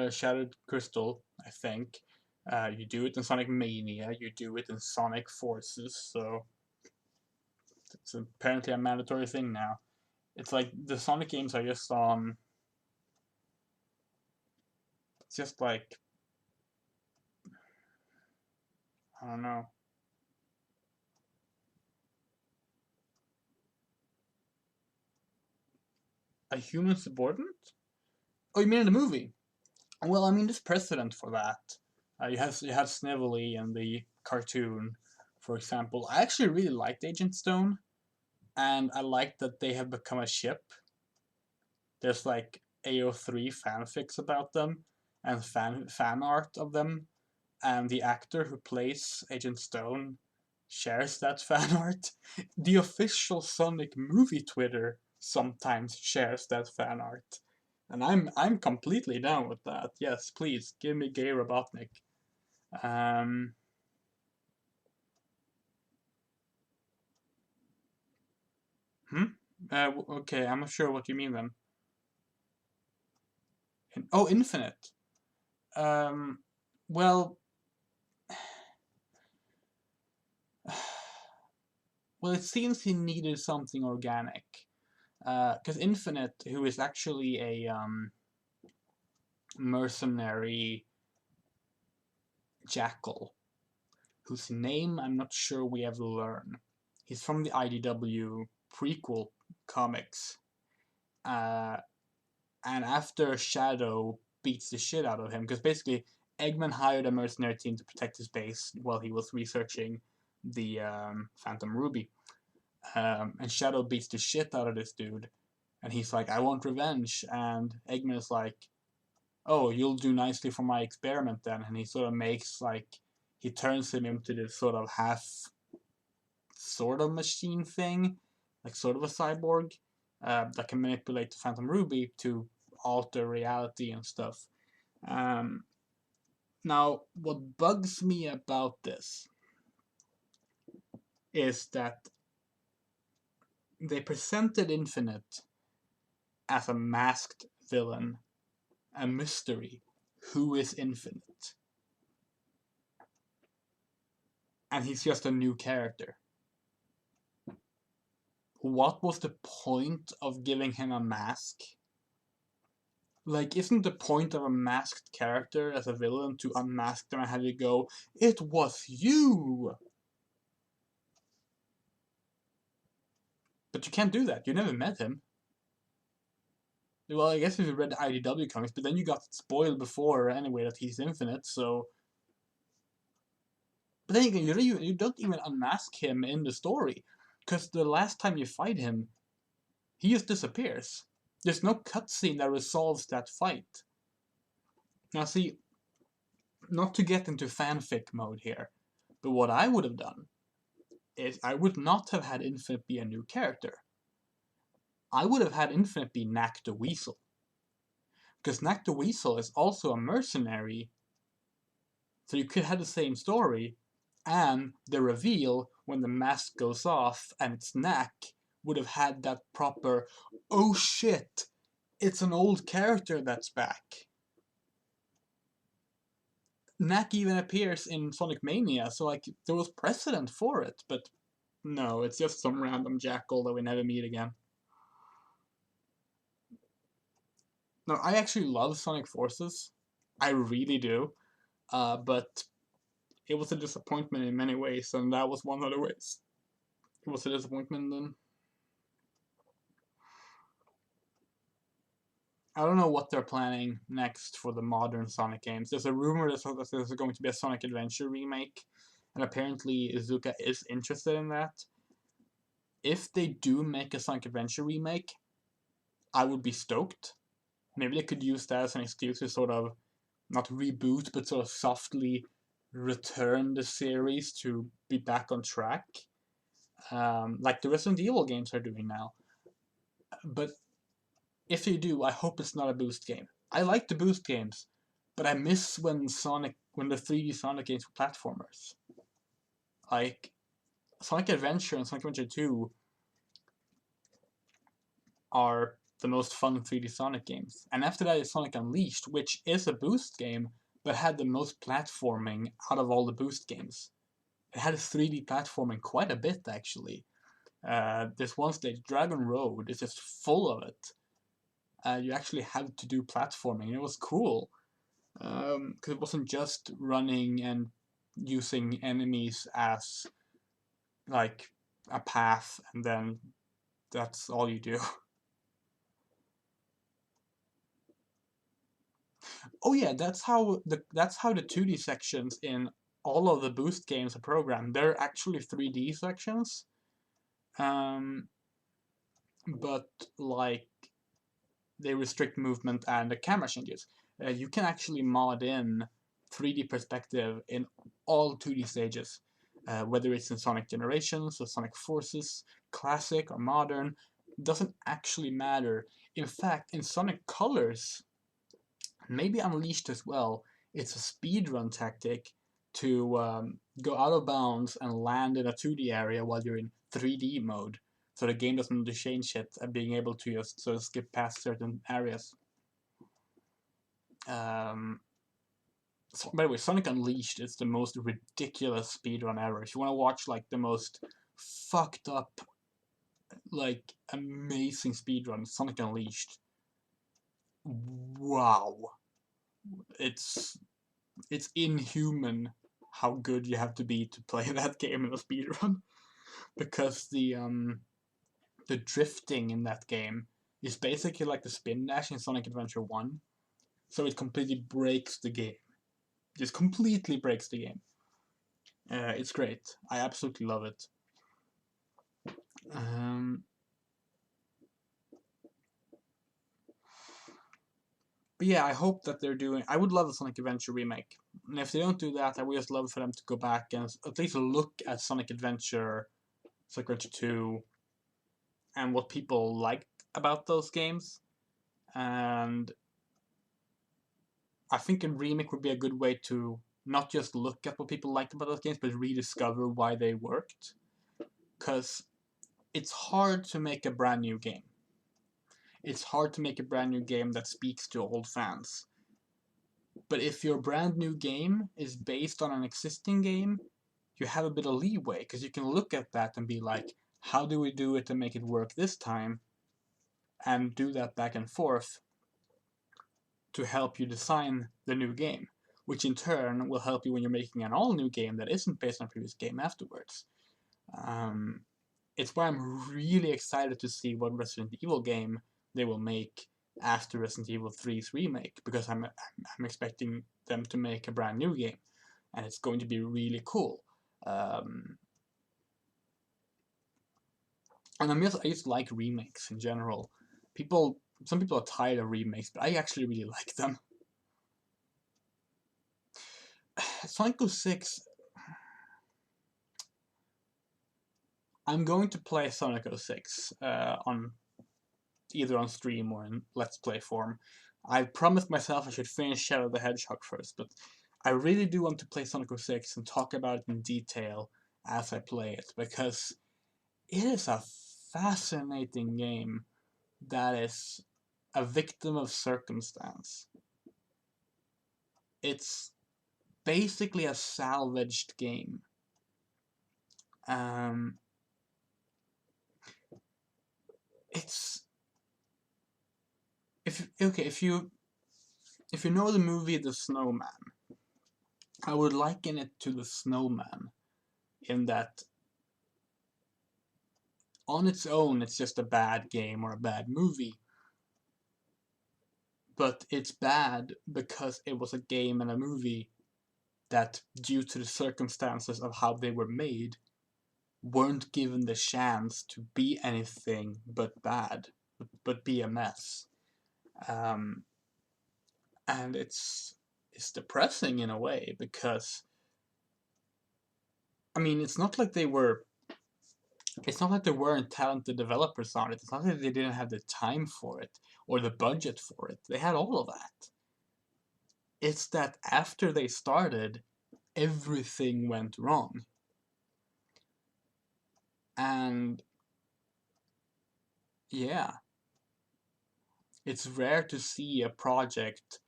Shattered Crystal, I think. You do it in Sonic Mania. You do it in Sonic Forces. So it's apparently a mandatory thing now. It's like the Sonic games are just it's just like, I don't know. A human subordinate? Oh, you mean in the movie? Well, I mean, there's precedent for that. You have Snively in the cartoon, for example. I actually really liked Agent Stone, and I like that they have become a ship. There's like AO3 fanfics about them, and fan art of them, and the actor who plays Agent Stone shares that fan art. The official Sonic movie Twitter sometimes shares that fan art. And I'm completely down with that. Yes, please give me gay Robotnik. Um, hmm? Okay, I'm not sure what you mean then. Oh, Infinite. Um, well, well, it seems he needed something organic. Because Infinite, who is actually a mercenary jackal, whose name I'm not sure we ever learn. He's from the IDW prequel comics. And after Shadow beats the shit out of him, because basically Eggman hired a mercenary team to protect his base while he was researching the Phantom Ruby. And Shadow beats the shit out of this dude. And he's like, I want revenge. And Eggman is like, oh, you'll do nicely for my experiment then. And he sort of makes like, he turns him into this sort of half sort of machine thing, like sort of a cyborg that can manipulate the Phantom Ruby to alter reality and stuff. Now, what bugs me about this is that they presented Infinite as a masked villain, a mystery. Who is Infinite? And he's just a new character. What was the point of giving him a mask? Like, isn't the point of a masked character as a villain to unmask them and have you go, it was you? But you can't do that. You never met him. Well, I guess if you read the IDW comics, but then you got spoiled before anyway that he's Infinite, so... But then you don't even unmask him in the story, because the last time you fight him, he just disappears. There's no cutscene that resolves that fight. Now see, not to get into fanfic mode here, but what I would have done is I would not have had Infinite be a new character. I would have had Infinite be Knack the Weasel. Because Knack the Weasel is also a mercenary, so you could have the same story, and the reveal when the mask goes off and it's Knack would have had that proper, oh shit, it's an old character that's back. Knack even appears in Sonic Mania, so like there was precedent for it, but no, it's just some random jackal that we never meet again. No, I actually love Sonic Forces. I really do. But it was a disappointment in many ways, and that was one of the ways. It was a disappointment then. I don't know what they're planning next for the modern Sonic games. There's a rumor that there's going to be a Sonic Adventure remake, and apparently Izuka is interested in that. If they do make a Sonic Adventure remake, I would be stoked. Maybe they could use that as an excuse to sort of, not reboot, but sort of softly return the series to be back on track. Like the Resident Evil games are doing now. But if they do, I hope it's not a boost game. I like the boost games, but I miss when the 3D Sonic games were platformers. Like Sonic Adventure and Sonic Adventure 2 are the most fun 3D Sonic games. And after that is Sonic Unleashed, which is a boost game, but had the most platforming out of all the boost games. It had 3D platforming quite a bit, actually. This one stage, Dragon Road, is just full of it. You actually had to do platforming, and it was cool. Because it wasn't just running and using enemies as, like, a path, and then that's all you do. Oh yeah, that's how the 2D sections in all of the boost games are programmed. They're actually 3D sections, but like they restrict movement and the camera changes. You can actually mod in 3D perspective in all 2D stages, whether it's in Sonic Generations or Sonic Forces, Classic or Modern, doesn't actually matter. In fact, in Sonic Colors, maybe Unleashed as well, it's a speedrun tactic to go out of bounds and land in a 2D area while you're in 3D mode. So the game doesn't change it and being able to just sort of skip past certain areas. So, by the way, Sonic Unleashed is the most ridiculous speedrun ever. If you want to watch like the most fucked up, like amazing speedrun, Sonic Unleashed. Wow. It's inhuman how good you have to be to play that game in a speedrun. Because the drifting in that game is basically like the spin dash in Sonic Adventure 1. So it completely breaks the game. Just completely breaks the game. It's great. I absolutely love it. But yeah, I hope that they're doing... I would love a Sonic Adventure remake. And if they don't do that, I would just love for them to go back and at least look at Sonic Adventure, Sonic Adventure 2, and what people liked about those games. And I think a remake would be a good way to not just look at what people liked about those games, but rediscover why they worked. Because it's hard to make a brand new game. It's hard to make a brand new game that speaks to old fans. But if your brand new game is based on an existing game, you have a bit of leeway, because you can look at that and be like, how do we do it to make it work this time? And do that back and forth to help you design the new game, which in turn will help you when you're making an all-new game that isn't based on a previous game afterwards. It's why I'm really excited to see what Resident Evil game they will make after Resident Evil 3's remake, because I'm expecting them to make a brand new game, and it's going to be really cool. And I just like remakes in general. Some people are tired of remakes, but I actually really like them. Sonic 06... I'm going to play Sonic 06 on either on stream or in Let's Play form. I promised myself I should finish Shadow the Hedgehog first, but I really do want to play Sonic 06 and talk about it in detail as I play it, because it is a fascinating game that is a victim of circumstance. It's basically a salvaged game. It's if you know the movie The Snowman, I would liken it to The Snowman in that on its own it's just a bad game or a bad movie, but it's bad because it was a game and a movie that, due to the circumstances of how they were made, weren't given the chance to be anything but bad, but be a mess. And it's depressing in a way, because I mean, it's not like there weren't talented developers on it. It's not like they didn't have the time for it or the budget for it. They had all of that. It's that after they started, everything went wrong. And yeah, it's rare to see a project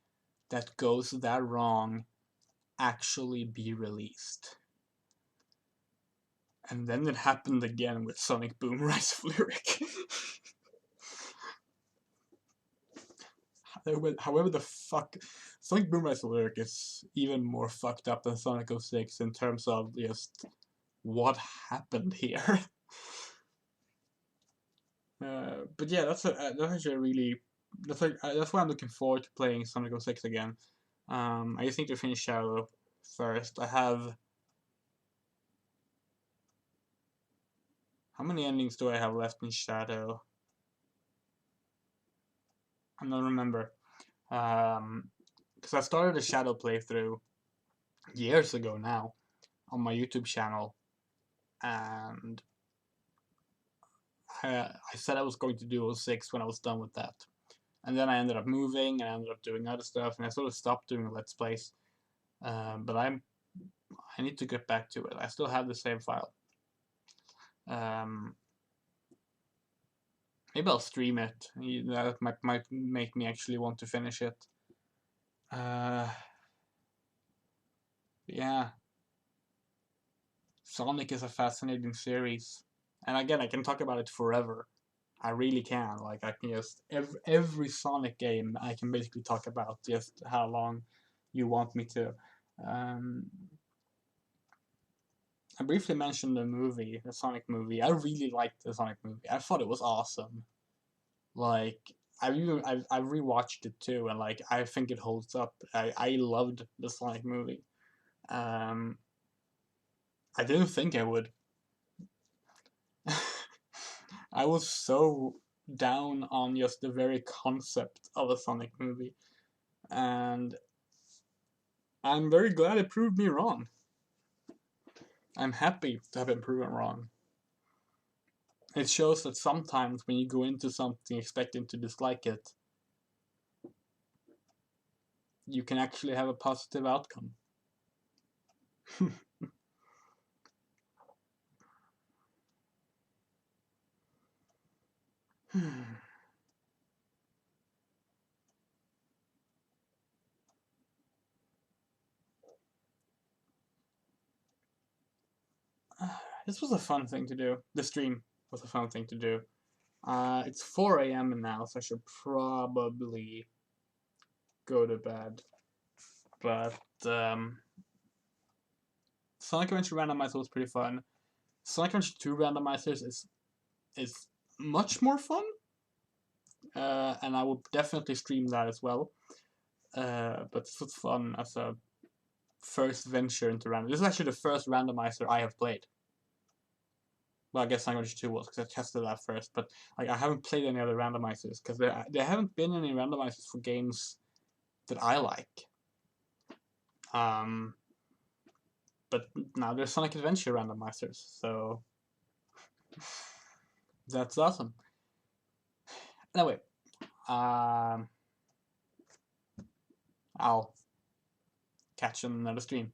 that goes that wrong actually be released. And then it happened again with Sonic Boom Rise of Lyric. However the fuck, Sonic Boom Rise of Lyric is even more fucked up than Sonic 06 in terms of just what happened here. But yeah, that's actually a really, that's why I'm looking forward to playing Sonic 06 again. I just need to finish Shadow first. I have, how many endings do I have left in Shadow? I don't remember. Because I started a Shadow playthrough years ago now on my YouTube channel, and I said I was going to do 06 when I was done with that. And then I ended up moving, and I ended up doing other stuff, and I sort of stopped doing Let's Plays. But I need to get back to it. I still have the save file. Maybe I'll stream it. That might make me actually want to finish it. Yeah. Sonic is a fascinating series. And again, I can talk about it forever. I really can. Like, I can just, every Sonic game, I can basically talk about just how long you want me to. I briefly mentioned the movie, the Sonic movie. I really liked the Sonic movie. I thought it was awesome. Like, I've rewatched it too, and like, I think it holds up. I loved the Sonic movie. I didn't think I would. I was so down on just the very concept of a Sonic movie, and I'm very glad it proved me wrong. I'm happy to have been proven wrong. It shows that sometimes when you go into something expecting to dislike it, you can actually have a positive outcome. This was a fun thing to do. The stream was a fun thing to do. It's 4 a.m. now, so I should probably go to bed. But Sonic Adventure Randomizer was pretty fun. Sonic Adventure 2 Randomizers is much more fun, and I will definitely stream that as well. But this was fun as a first venture into random. This is actually the first randomizer I have played. Well, I guess Sonic Adventure 2 was, because I tested that first, but like, I haven't played any other randomizers, because there haven't been any randomizers for games that I like. But now there's Sonic Adventure randomizers, so that's awesome. Anyway, I'll catch you on another stream.